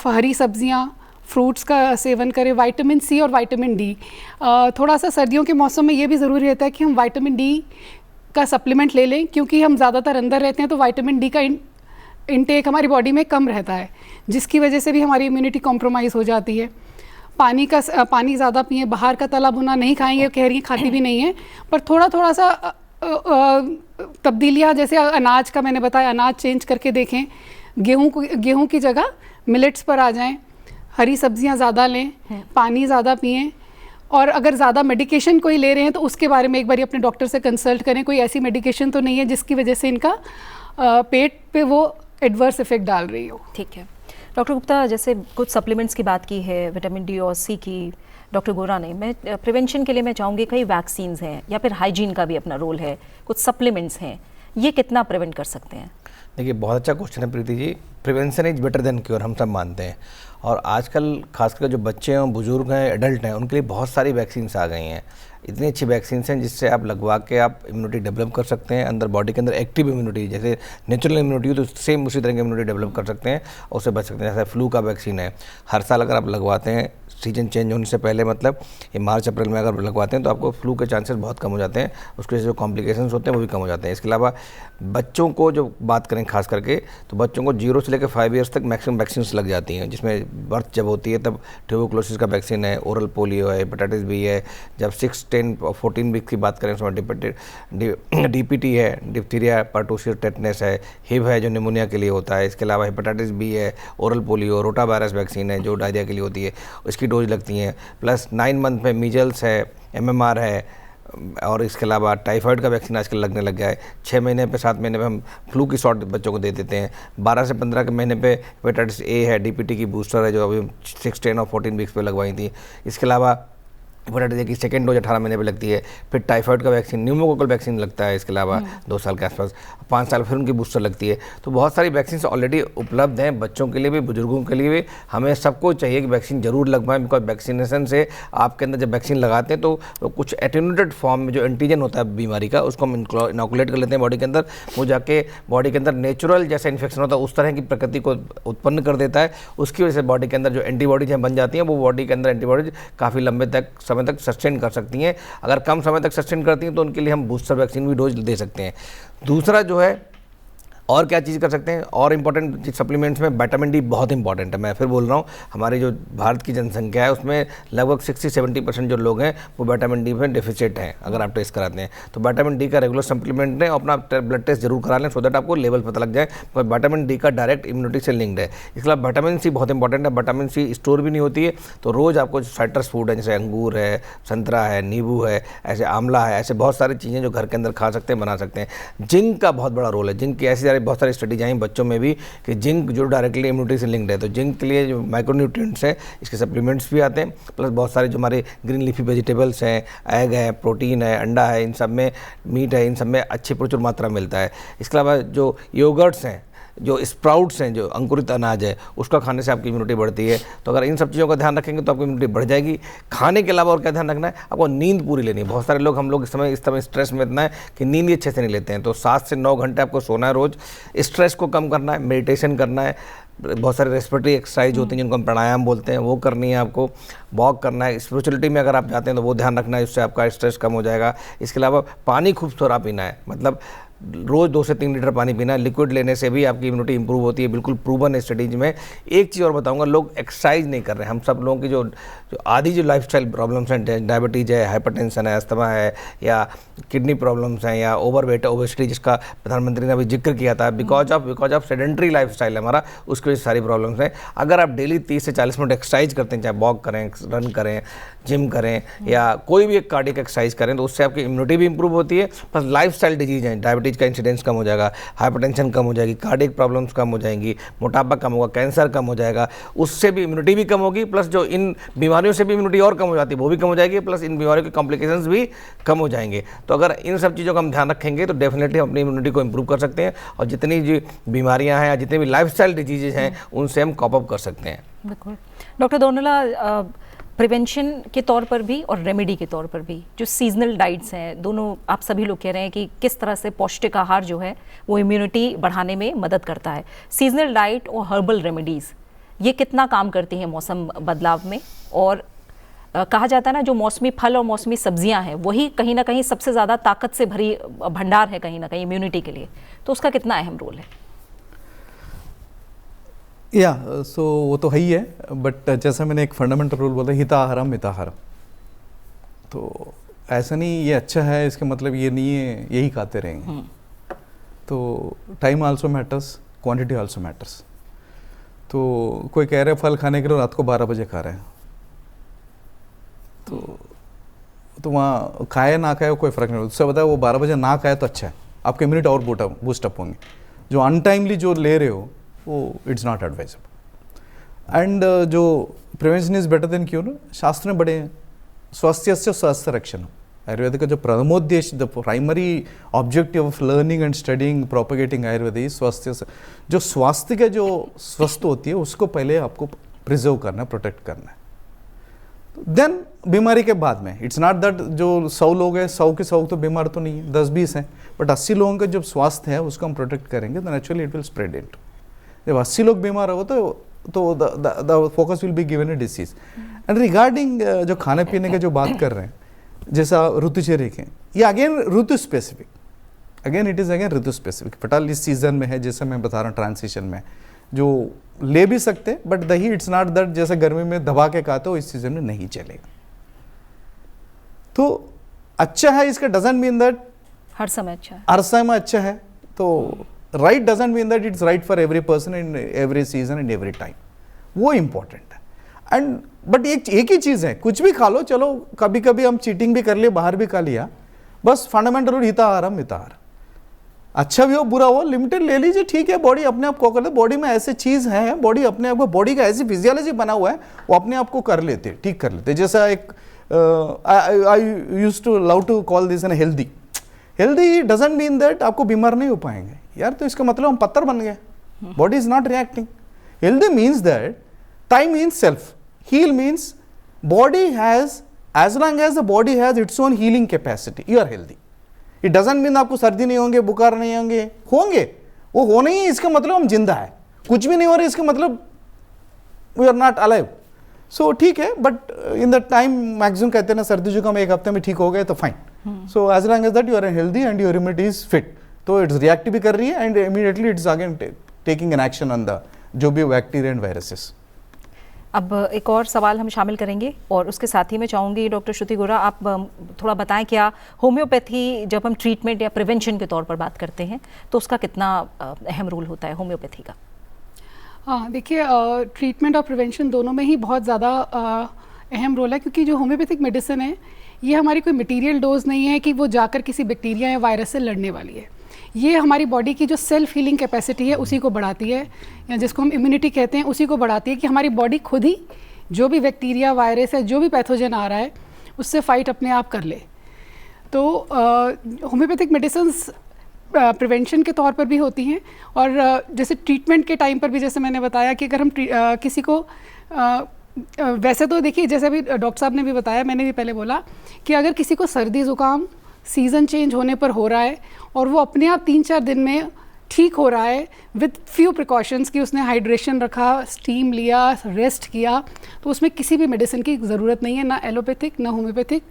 हरी सब्जियां, फ्रूट्स का सेवन करें, विटामिन सी और विटामिन डी. थोड़ा सा सर्दियों के मौसम में ये भी ज़रूरी रहता है कि हम विटामिन डी का सप्लीमेंट ले लें, क्योंकि हम ज़्यादातर अंदर रहते हैं तो विटामिन डी का इनटेक हमारी बॉडी में कम रहता है, जिसकी वजह से भी हमारी इम्यूनिटी कॉम्प्रोमाइज़ हो जाती है. पानी ज़्यादा पिए, बाहर का तला भुना नहीं खाएंगे, कह रही हैं खाती भी नहीं है, पर थोड़ा सा तब्दीलियाँ, जैसे अनाज का मैंने बताया, अनाज चेंज करके देखें, गेहूँ की जगह मिलेट्स पर आ जाएं, हरी सब्जियां ज़्यादा लें, पानी ज़्यादा पिएं. और अगर ज़्यादा मेडिकेशन कोई ले रहे हैं तो उसके बारे में एक बार अपने डॉक्टर से कंसल्ट करें. कोई ऐसी मेडिकेशन तो नहीं है जिसकी वजह से इनका पेट पे वो एडवर्स इफेक्ट डाल रही हो. ठीक है डॉक्टर गुप्ता, जैसे कुछ सप्लीमेंट्स की बात की है, विटामिन डी और सी की डॉक्टर गोरा ने, मैं प्रिवेंशन के लिए मैं चाहूँगी कई वैक्सीन्स हैं या फिर हाइजीन का भी अपना रोल है, कुछ सप्लीमेंट्स हैं, ये कितना प्रिवेंट कर सकते हैं? देखिए बहुत अच्छा क्वेश्चन है Preeti ji. Prevention is better than cure, हम सब मानते हैं. और आजकल खासकर जो बच्चे हैं, बुजुर्ग हैं, एडल्ट हैं, उनके लिए बहुत सारी वैक्सीन्स आ गई हैं. इतनी अच्छी वैक्सीन हैं जिससे आप लगवा के आप इम्यूनिटी डेवलप कर सकते हैं, अंदर बॉडी के अंदर एक्टिव इम्यूनिटी, जैसे नेचुरल इम्यूनिटी हो तो सेम उसी तरह की इम्यूनिटी डेवलप कर सकते हैं और उससे बच सकते हैं। जैसे फ्लू का वैक्सीन है, हर साल अगर आप लगवाते हैं सीजन चेंज होने से पहले, मतलब ये मार्च अप्रैल में अगर लगवाते हैं तो आपको फ्लू के चांसेस बहुत कम हो जाते हैं, उसके जो कॉम्प्लिकेशंस होते हैं वो भी कम हो जाते हैं। इसके अलावा बच्चों को जो बात करें खास करके, तो बच्चों को 0 से लेकर 5 ईयर्स तक मैक्सिमम वैक्सीन लग जाती हैं, जिसमें बर्थ जब होती है तब ट्यूबरकुलोसिस का वैक्सीन है, ओरल पोलियो है, हेपेटाइटिस बी है। जब 6, 10 और 14 वीक की बात करें उसमें DPT है, डिप्थीरिया पर्टूसिस टेटनस है, हिव है जो निमोनिया के लिए होता है। इसके अलावा हेपेटाइटिस बी है, oral polio, rota virus vaccine है जो डायरिया के लिए होती है, उसकी डोज लगती हैं। प्लस 9 मंथ में मीजल्स है, MMR है, और इसके अलावा टाइफाइड का वैक्सीन आजकल लगने लग गया है। 6 महीने पे 7 महीने पे हम फ्लू की शॉट बच्चों को दे देते हैं। 12 से 15 के महीने पे हेपेटाइटिस A है, DPT की बूस्टर है जो अभी 6, 10 और 14 वीक्स पे लगवाई थी। इसके अलावा हेपेटाइटिस A की सेकेंड डोज 18 महीने पे लगती है। फिर टाइफाइड का वैक्सीन, न्यूमोकोकल वैक्सीन लगता है इसके अलावा 2 साल के आसपास, 5 साल फिर उनकी बूस्टर लगती है। तो बहुत सारी वैक्सीन ऑलरेडी उपलब्ध हैं बच्चों के लिए भी, बुजुर्गों के लिए भी। हमें सबको चाहिए कि वैक्सीन जरूर लगवाएं, बिकॉज वैक्सीनेशन से आपके अंदर जब वैक्सीन लगाते हैं तो कुछ एटेन्यूएटेड फॉर्म में जो एंटीजन होता है बीमारी का, उसको हम इनोकुलेट कर लेते हैं बॉडी के अंदर। वो जाके बॉडी के अंदर नेचुरल जैसा इन्फेक्शन होता है उस तरह की प्रकृति को उत्पन्न कर देता है। उसकी वजह से बॉडी के अंदर जो एंटीबॉडीज हैं बन जाती हैं, वो बॉडी के अंदर एंटीबॉडीज काफ़ी लंबे समय तक सस्टेन कर सकती हैं। अगर कम समय तक सस्टेन करती हैं तो उनके लिए हम बूस्टर वैक्सीन भी डोज दे सकते हैं। दूसरा जो है, और क्या चीज़ कर सकते हैं, और इम्पॉर्टेंट सप्लीमेंट्स में विटामिन डी बहुत इंपॉर्टेंट है। मैं फिर बोल रहा हूँ, हमारी जो भारत की जनसंख्या है उसमें लगभग 60-70% जो लोग हैं वो विटामिन डी में डेफिसिट हैं। अगर आप टेस्ट कराते हैं तो विटामिन डी का रेगुलर सप्लीमेंट लें और अपना ब्लड टेस्ट जरूर करा लें, सो दैट आपको लेवल पता लग जाए। तो विटामिन डी का डायरेक्ट इम्यूनिटी से लिंक्ड है। इसके अलावा विटामिन सी बहुत इंपॉर्टेंट है। विटामिन सी स्टोर भी नहीं होती है, तो रोज़ आपको साइट्रस फूड है, जैसे अंगूर है, संतरा है, नींबू है, ऐसे आंवला है, ऐसे बहुत सारी चीज़ें जो घर के अंदर खा सकते हैं, बना सकते हैं। जिंक का बहुत बड़ा रोल है। जिंक की ऐसी सारी बहुत सारी स्टडीज आई बच्चों में भी कि जिंक जो डायरेक्टली इम्यूनिटी से लिंक्ड है। तो जिंक के लिए जो माइक्रोन्यूट्रिएंट्स है, इसके सप्लीमेंट्स भी आते हैं। प्लस बहुत सारे जो हमारे ग्रीन लीफी वेजिटेबल्स हैं, एग है, प्रोटीन है, अंडा है, इन सब में, मीट है, इन सब में अच्छी प्रचुर मात्रा मिलता है। इसके अलावा जो योगर्ट्स हैं, जो स्प्राउट्स हैं, जो अंकुरित अनाज है, उसका खाने से आपकी इम्यूनिटी बढ़ती है। तो अगर इन सब चीज़ों का ध्यान रखेंगे तो आपकी इम्यूनिटी बढ़ जाएगी। खाने के अलावा और क्या ध्यान रखना है, आपको नींद पूरी लेनी है। बहुत सारे लोग, हम लोग इस समय स्ट्रेस में इतना है कि नींद ही अच्छे से नहीं लेते हैं। तो 7 से 9 घंटे आपको सोना है रोज़। स्ट्रेस को कम करना है, मेडिटेशन करना है, बहुत सारे रेस्पिरेटरी एक्सरसाइज होती हैं जिनको हम प्राणायाम बोलते हैं, वो करनी है आपको। वॉक करना है। स्पिरिचुअलिटी में अगर आप जाते हैं तो वो ध्यान रखना है, इससे आपका स्ट्रेस कम हो जाएगा। इसके अलावा पानी खूब थोड़ा पीना है, मतलब रोज़ 2 से 3 लीटर पानी पीना है। लिक्विड लेने से भी आपकी इम्यूनिटी इंप्रूव होती है, बिल्कुल प्रूवन है स्टडीज में। एक चीज़ और बताऊंगा, लोग एक्सरसाइज नहीं कर रहे हैं। हम सब लोगों की जो आदि जो लाइफस्टाइल प्रॉब्लम्स हैं, डायबिटीज़ है, हाइपरटेंशन है, अस्थमा है, या किडनी प्रॉब्लम्स हैं, या ओवरवेट, ओबेसिटी जिसका प्रधानमंत्री ने अभी जिक्र किया था, बिकॉज ऑफ सेडेंट्री लाइफस्टाइल है हमारा, उसकी वजह से सारी प्रॉब्लम्स हैं। अगर आप डेली 30 से 40 मिनट एक्सरसाइज करते हैं, चाहे वॉक करें, रन करें, जिम करें, या कोई भी एक कार्डियक एक्सरसाइज करें, तो उससे आपकी इम्यूनिटी भी इंप्रूव होती है। प्लस लाइफस्टाइल डिजीज हैं, डायबिटीज का इंसिडेंस कम हो जाएगा, हाइपरटेंशन कम हो जाएगी, कार्डियक प्रॉब्लम्स कम हो जाएंगी, मोटापा कम होगा, कैंसर कम हो जाएगा, उससे भी इम्यूनिटी भी कम होगी। प्लस जो इन बीमारियों से भी इम्यूनिटी और कम हो जाती है वो भी कम हो जाएगी, प्लस इन बीमारियों के कॉम्प्लिकेशंस भी कम हो जाएंगे। तो अगर इन सब चीज़ों का हम ध्यान रखेंगे तो डेफिनेटली हम अपनी इम्यूनिटी को इंप्रूव कर सकते हैं, और जितनी जो बीमारियाँ हैं या जितनी भी लाइफस्टाइल डिजीजेज हैं उनसे हम कॉप अप कर सकते हैं। बिल्कुल। डॉक्टर दोनला, प्रिवेंशन के तौर पर भी और रेमेडी के तौर पर भी जो सीजनल डाइट्स हैं, दोनों आप सभी लोग कह रहे हैं कि किस तरह से पौष्टिक आहार जो है वो इम्यूनिटी बढ़ाने में मदद करता है। सीजनल डाइट और हर्बल रेमेडीज़ ये कितना काम करती हैं मौसम बदलाव में? और कहा जाता है ना, जो मौसमी फल और मौसमी सब्जियां हैं वही कहीं ना कहीं सबसे ज़्यादा ताकत से भरी भंडार है कहीं ना कहीं इम्यूनिटी के लिए, तो उसका कितना अहम रोल है? या सो वो तो है ही है, बट जैसा मैंने एक फंडामेंटल रूल बोला, हिताहारम मिताहारम। तो ऐसा नहीं ये अच्छा है इसका मतलब ये नहीं है यही खाते रहेंगे। तो time also matters, quantity also matters. तो कोई कह रहे हैं फल खाने के लिए रात को 12 बजे खा रहे हैं, तो वहाँ खाए ना खाए कोई फ़र्क नहीं। उससे बताया वो 12 बजे ना खाए तो अच्छा है, आपके इम्यूनिटी और बूस्टअप होंगे। जो अनटाइमली जो ले रहे हो वो इट्स नॉट एडवाइजेबल। एंड जो prevention is better than cure, शास्त्र में बड़े हैं, स्वास्थ्य से स्वास्थ्य रक्षण। आयुर्वेद का जो प्रथमोद्देश्य, the primary objective of learning and studying propagating Ayurveda is स्वास्थ्य से। जो स्वास्थ्य का जो स्वस्थ होती है उसको पहले आपको प्रिजर्व करना है, प्रोटेक्ट करना है। देन बीमारी के बाद में, इट्स नॉट दैट जो 100 लोग हैं 100 के 100 तो बीमार तो नहीं है, 10-20 हैं, बट 80 लोगों का जब स्वास्थ्य है उसको हम प्रोटेक्ट करेंगे तो naturally it will spread it. जब 80 लोग बीमार हो तो the focus will be given A disease. And regarding जो खाने पीने के जो बात कर रहे हैं, जैसा ऋतुचर्या के, ये अगेन ऋतु specific, again it is again ऋतु स्पेसिफिक। फटाल इस सीजन में है, जैसे मैं बता रहा हूँ ट्रांसिशन में जो ले भी सकते, बट दही इट्स नॉट दैट जैसे गर्मी में दबा के खाते हो इस सीजन में नहीं चलेगा। तो अच्छा है इसका डजंट मीन दैट हर समय अच्छा है, हर समय अच्छा है। तो right doesn't mean that it's right for every person in every season and every time, वो इंपॉर्टेंट है। एंड बट एक ही चीज़ है, कुछ भी खा लो, चलो कभी कभी हम चीटिंग भी कर लिए, बाहर भी खा लिया, बस फंडामेंटल रूल हिताहारम मिताहार, अच्छा भी हो बुरा हो लिमिटेड ले लीजिए, ठीक है। बॉडी अपने आप को कर ले, बॉडी में ऐसे चीज़ है, बॉडी अपने आप को, बॉडी का ऐसी फिजियोलॉजी बना हुआ है वो अपने आप को कर लेते, ठीक कर लेते। जैसा एक I used to love to call this an healthy. Healthy doesn't mean that आपको बीमार नहीं हो पाएंगे यार, तो इसका मतलब हम पत्थर बन गए, body is not reacting. Healthy means that time means self, heal means body has, as long as the body has its own healing capacity, you are healthy. It doesn't mean आपको सर्दी नहीं होंगे, बुखार नहीं होंगे, वो होने ही इसका मतलब हम जिंदा है, कुछ भी नहीं हो रहा इसका मतलब वी आर नॉट अलाइव। सो ठीक है, but in the time maximum कहते हैं ना सर्दी जुकाम एक हफ्ते में ठीक हो गए तो fine. So as long as that you are healthy and your immunity is fit, तो इट्स रिएक्ट भी कर रही है and immediately its again taking an action on the जो भी बैक्टीरिया एंड वायरसेस। अब एक और सवाल हम शामिल करेंगे और उसके साथ ही मैं चाहूँगी डॉक्टर श्रुति गोरा आप थोड़ा बताएं, क्या होम्योपैथी जब हम ट्रीटमेंट या प्रिवेंशन के तौर पर बात करते हैं तो उसका कितना अहम रोल होता है होम्योपैथी का? हाँ देखिए, ट्रीटमेंट और प्रिवेंशन दोनों में ही बहुत ज़्यादा अहम रोल है, क्योंकि जो होम्योपैथिक मेडिसिन है ये हमारी कोई मटीरियल डोज नहीं है कि वो जाकर किसी बैक्टीरिया या वायरस से लड़ने वाली है। ये हमारी बॉडी की जो सेल्फ हीलिंग कैपेसिटी है उसी को बढ़ाती है, या जिसको हम इम्यूनिटी कहते हैं उसी को बढ़ाती है, कि हमारी बॉडी खुद ही जो भी बैक्टीरिया वायरस है जो भी पैथोजन आ रहा है उससे फाइट अपने आप कर ले। तो होम्योपैथिक मेडिसिन्स प्रिवेंशन के तौर पर भी होती हैं, और जैसे ट्रीटमेंट के टाइम पर भी जैसे मैंने बताया कि अगर हम किसी को वैसे तो देखिए, जैसे अभी डॉक्टर साहब ने भी बताया, मैंने भी पहले बोला कि अगर किसी को सर्दी ज़ुकाम सीज़न चेंज होने पर हो रहा है और वो अपने आप 3-4 दिन में ठीक हो रहा है विद फ्यू प्रिकॉशंस, कि उसने हाइड्रेशन रखा, स्टीम लिया, रेस्ट किया, तो उसमें किसी भी मेडिसिन की ज़रूरत नहीं है, ना एलोपैथिक ना होम्योपैथिक।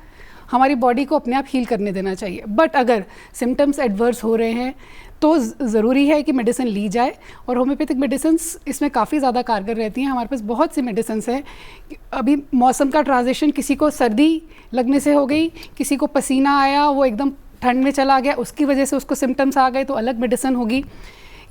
हमारी बॉडी को अपने आप हील करने देना चाहिए। बट अगर सिम्टम्स एडवर्स हो रहे हैं तो ज़रूरी है कि मेडिसिन ली जाए, और होम्योपैथिक मेडिसिन्स इसमें काफ़ी ज़्यादा कारगर रहती हैं। हमारे पास बहुत सी मेडिसिन्स हैं। अभी मौसम का ट्रांजिशन, किसी को सर्दी लगने से हो गई, किसी को पसीना आया, वो एकदम ठंड में चला गया, उसकी वजह से उसको सिम्टम्स आ गए तो अलग मेडिसिन होगी,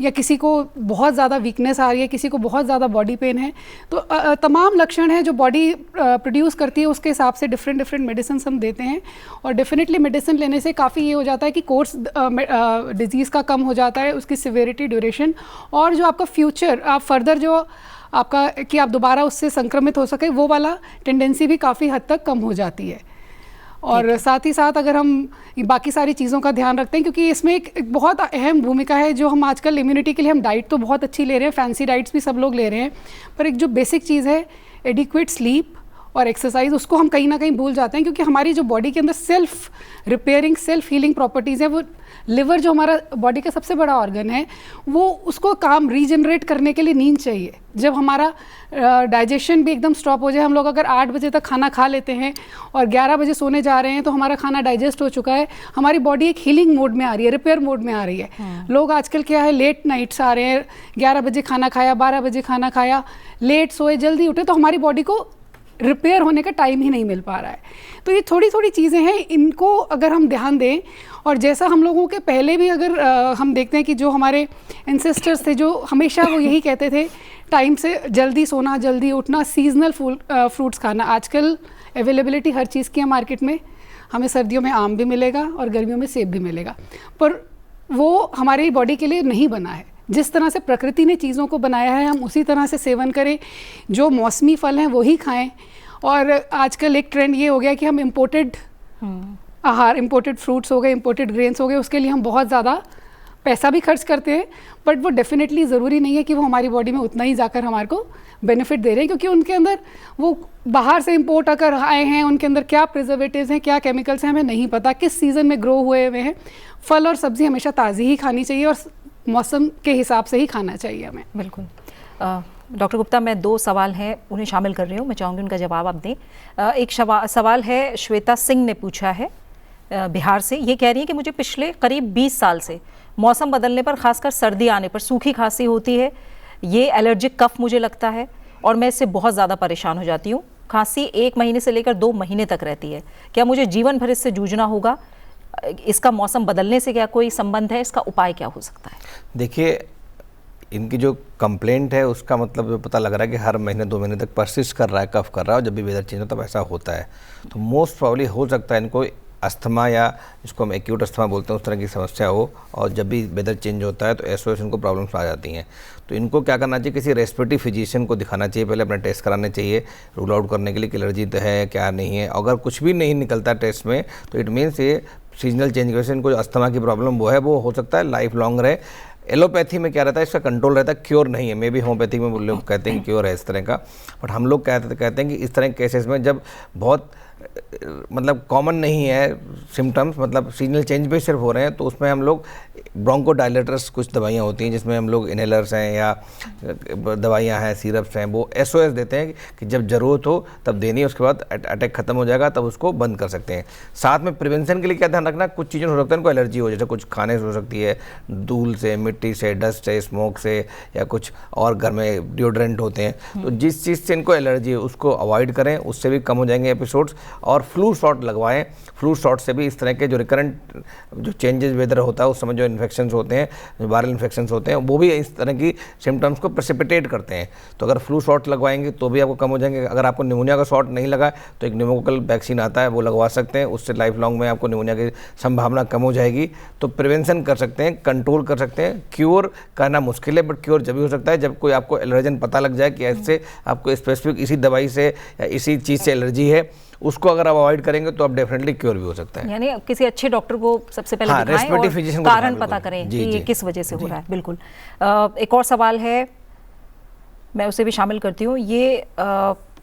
या किसी को बहुत ज़्यादा वीकनेस आ रही है, किसी को बहुत ज़्यादा बॉडी पेन है, तो तमाम लक्षण हैं जो बॉडी प्रोड्यूस करती है, उसके हिसाब से डिफरेंट मेडिसिन हम देते हैं। और डेफिनेटली मेडिसिन लेने से काफ़ी ये हो जाता है कि कोर्स डिजीज़ का कम हो जाता है, उसकी सिवियरिटी, ड्यूरेशन, और जो आपका फ्यूचर, आप फर्दर जो आपका कि आप दोबारा उससे संक्रमित हो सके, वो वाला टेंडेंसी भी काफ़ी हद तक कम हो जाती है। और साथ ही साथ अगर हम बाकी सारी चीज़ों का ध्यान रखते हैं, क्योंकि इसमें एक बहुत अहम भूमिका है, जो हम आजकल इम्यूनिटी के लिए हम डाइट तो बहुत अच्छी ले रहे हैं, फैंसी डाइट्स भी सब लोग ले रहे हैं, पर एक जो बेसिक चीज़ है एडिक्वेट स्लीप और एक्सरसाइज, उसको हम कहीं ना कहीं भूल जाते हैं, क्योंकि हमारी जो बॉडी के अंदर self repairing, self healing properties है, वो लिवर जो हमारा बॉडी का सबसे बड़ा ऑर्गन है, वो उसको काम रीजनरेट करने के लिए नींद चाहिए। जब हमारा डाइजेशन भी एकदम स्टॉप हो जाए, हम लोग अगर 8 बजे तक खाना खा लेते हैं और 11 बजे सोने जा रहे हैं तो हमारा खाना डाइजेस्ट हो चुका है, हमारी बॉडी एक हीलिंग मोड में आ रही है, रिपेयर मोड में आ रही है। लोग आजकल क्या है, लेट नाइट्स आ रहे हैं, 11 बजे खाना खाया, 12 बजे खाना खाया, लेट सोए, जल्दी उठे, तो हमारी बॉडी को रिपेयर होने का टाइम ही नहीं मिल पा रहा है। तो ये थोड़ी थोड़ी चीज़ें हैं, इनको अगर हम ध्यान दें, और जैसा हम लोगों के पहले भी अगर हम देखते हैं कि जो हमारे एंसेस्टर्स थे, जो हमेशा वो यही कहते थे, टाइम से जल्दी सोना, जल्दी उठना, सीजनल फ्रूट्स खाना। आजकल अवेलेबिलिटी हर चीज़ की है मार्केट में, हमें सर्दियों में आम भी मिलेगा और गर्मियों में सेब भी मिलेगा, पर वो हमारी बॉडी के लिए नहीं बना है। जिस तरह से प्रकृति ने चीज़ों को बनाया है, हम उसी तरह से सेवन करें, जो मौसमी फल हैं वही खाएं। और आजकल एक ट्रेंड ये हो गया कि हम इम्पोर्टेड आहार, इम्पोर्टेड फ्रूट्स हो गए, इम्पोर्टेड ग्रेन्स हो गए, उसके लिए हम बहुत ज़्यादा पैसा भी खर्च करते हैं, बट वो डेफिनेटली ज़रूरी नहीं है कि वो हमारी बॉडी में उतना ही जाकर हमारे को बेनिफिट दे रहे हैं, क्योंकि उनके अंदर वो बाहर से इंपोर्ट अगर आए हैं, उनके अंदर क्या प्रिजर्वेटिव्स हैं, क्या केमिकल्स हैं, हमें नहीं पता, किस सीज़न में ग्रो हुए हुए हैं। फल और सब्ज़ी हमेशा ताज़ी ही खानी चाहिए और मौसम के हिसाब से ही खाना चाहिए हमें। बिल्कुल। डॉक्टर गुप्ता, मैं 2 सवाल हैं उन्हें शामिल कर रही हूँ, मैं चाहूँगी उनका जवाब आप दें। एक सवाल है श्वेता सिंह ने पूछा है बिहार से। ये कह रही है कि मुझे पिछले करीब 20 साल से मौसम बदलने पर, खासकर सर्दी आने पर सूखी खांसी होती है, ये एलर्जिक कफ मुझे लगता है और मैं इससे बहुत ज़्यादा परेशान हो जाती हूँ। खांसी 1 महीने से लेकर 2 महीने तक रहती है। क्या मुझे जीवन भर इससे जूझना होगा? इसका मौसम बदलने से क्या कोई संबंध है? इसका उपाय क्या हो सकता है? देखिए, इनकी जो कंप्लेंट है उसका मतलब ये पता लग रहा है कि हर महीने 2 महीने तक परसिस्ट कर रहा है, कफ कर रहा है, और जब भी वेदर चेंज होता है तब ऐसा होता है। तो मोस्ट प्रॉब्ली हो सकता है इनको अस्थमा, या जिसको हम एक्यूट अस्थमा बोलते हैं, उस तरह की समस्या हो, और जब भी वेदर चेंज होता है तो एसओएस इनको प्रॉब्लम्स आ जाती हैं। तो इनको क्या करना चाहिए, किसी रेस्पिरेटरी फिजिशियन को दिखाना चाहिए, पहले अपना टेस्ट कराने चाहिए रूल आउट करने के लिए कि एलर्जी तो है क्या नहीं है। अगर कुछ भी नहीं निकलता टेस्ट में तो इट मीन्स ये सीजनल चेंज की वजह से इनको जो अस्थमा की प्रॉब्लम वो हो सकता है लाइफ लॉन्ग रहे। एलोपैथी में क्या रहता है, इसका कंट्रोल रहता है, क्योर नहीं है। मे बी होम्योपैथी में लोग कहते हैं कि क्योर है इस तरह का, बट हम लोग कहते हैं कि इस तरह के केसेस में जब बहुत मतलब कॉमन नहीं है सिम्टम्स, मतलब सीजनल चेंज पे सिर्फ हो रहे हैं, तो उसमें हम लोग ब्रोंकोडायलेटर्स कुछ दवाइयाँ होती हैं जिसमें हम लोग इनहेलर्स हैं या दवाइयाँ हैं, सिरप्स हैं, वो एसओएस देते हैं कि जब ज़रूरत हो तब देनी है, उसके बाद अटैक खत्म हो जाएगा तब उसको बंद कर सकते हैं। साथ में प्रिवेंशन के लिए क्या ध्यान रखना, कुछ चीज़ें हो सकता है इनको एलर्जी हो, जैसे कुछ खाने से हो सकती है, धूल से, मिट्टी से, डस्ट से, स्मोक से, या कुछ और घर में डिओड्रेंट होते हैं। तो जिस चीज़ से इनको एलर्जी है उसको अवॉइड करें, उससे भी कम हो जाएंगे एपिसोड्स। और फ्लू शॉट लगवाएं। फ्लू शॉट से भी इस तरह के जो रिकरेंट जो चेंजेस वेदर होता है उस समय जो इन्फेक्शंस होते हैं, जो वायरल इन्फेक्शंस होते हैं, वो भी इस तरह की सिम्टम्स को प्रेसिपिटेट करते हैं। तो अगर फ्लू शॉट लगवाएंगे तो भी आपको कम हो जाएंगे। अगर आपको निमोनिया का शॉट नहीं लगा तो एक न्यूमोकोकल वैक्सीन आता है, वो लगवा सकते हैं, उससे लाइफ लॉन्ग में आपको निमोनिया की संभावना कम हो जाएगी। तो प्रिवेंशन कर सकते हैं, कंट्रोल कर सकते हैं। क्योर करना मुश्किल है, बट क्योर जब भी हो सकता है जब कोई आपको एलर्जन पता लग जाए कि ऐसे आपको स्पेसिफिक इसी दवाई से या इसी चीज़ से एलर्जी है, उसको अगर आप अवॉइड करेंगे तो आप डेफिनेटली क्योर भी हो सकता है। यानी किसी अच्छे डॉक्टर को सबसे पहले दिखाएं और कारण पता करें कि ये किस वजह से हो रहा है। बिल्कुल। एक और सवाल है, मैं उसे भी शामिल करती हूँ। ये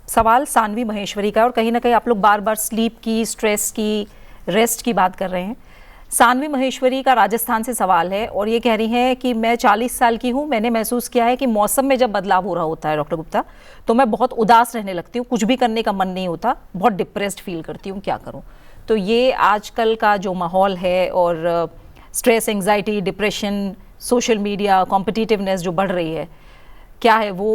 सवाल सानवी महेश्वरी का है, और कहीं ना कहीं आप लोग बार बार स्लीप की, स्ट्रेस की, रेस्ट की बात कर रहे हैं। सानवी महेश्वरी का राजस्थान से सवाल है और ये कह रही हैं कि मैं 40 साल की हूँ, मैंने महसूस किया है कि मौसम में जब बदलाव हो रहा होता है डॉक्टर गुप्ता, तो मैं बहुत उदास रहने लगती हूँ, कुछ भी करने का मन नहीं होता, बहुत डिप्रेस्ड फील करती हूँ, क्या करूँ? तो ये आजकल का जो माहौल है और stress, anxiety, depression, social media, competitiveness जो बढ़ रही है, क्या है वो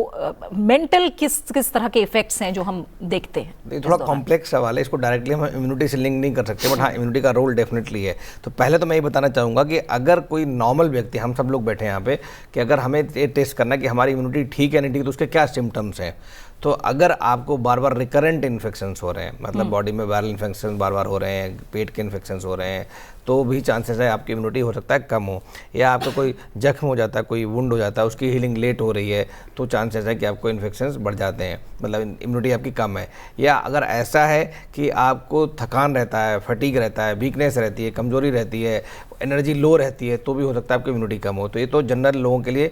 मेंटल किस तरह के इफेक्ट्स हैं जो हम देखते हैं? ये थोड़ा कॉम्प्लेक्स सवाल है, इसको डायरेक्टली हम इम्यूनिटी से लिंक नहीं कर सकते, बट हाँ इम्यूनिटी का रोल डेफिनेटली है। तो पहले तो मैं ये बताना चाहूँगा कि अगर कोई नॉर्मल व्यक्ति, हम सब लोग बैठे हैं यहाँ पे, कि अगर हमें ये टेस्ट करना है कि हमारी इम्यूनिटी ठीक है नहीं ठीक, तो उसके क्या सिम्टम्स हैं। तो अगर आपको बार बार रिकरेंट इन्फेक्शंस हो रहे हैं, मतलब बॉडी में वायरल इन्फेक्शन बार बार हो रहे हैं, पेट के इन्फेक्शंस हो रहे हैं, तो भी चांसेस है आपकी इम्यूनिटी हो सकता है कम हो। या आपको कोई जख्म हो जाता है, कोई वुंड हो जाता है, उसकी हीलिंग लेट हो रही है, तो चांसेस है कि आपको इन्फेक्शंस बढ़ जाते हैं, मतलब इम्यूनिटी आपकी कम है। या अगर ऐसा है कि आपको थकान रहता है, फटीग रहता है, वीकनेस रहती है, कमजोरी रहती है, एनर्जी लो रहती है, तो भी हो सकता है आपकी इम्यूनिटी कम हो। तो ये तो जनरल लोगों के लिए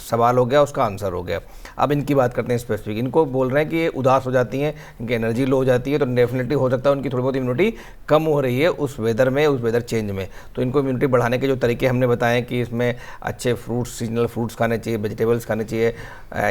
सवाल हो गया, उसका आंसर हो गया। अब इनकी बात करते हैं स्पेसिफिक। इनको बोल रहे हैं कि ये उदास हो जाती हैं, इनकी एनर्जी लो हो जाती है, तो डेफिनेटली हो सकता है उनकी थोड़ी बहुत इम्यूनिटी कम हो रही है उस वेदर में, उस वेदर चेंज में। तो इनको इम्यूनिटी बढ़ाने के जो तरीके हमने बताए कि इसमें अच्छे फ्रूट्स, सीजनल फ्रूट्स खाने चाहिए, वेजिटेबल्स खाने चाहिए,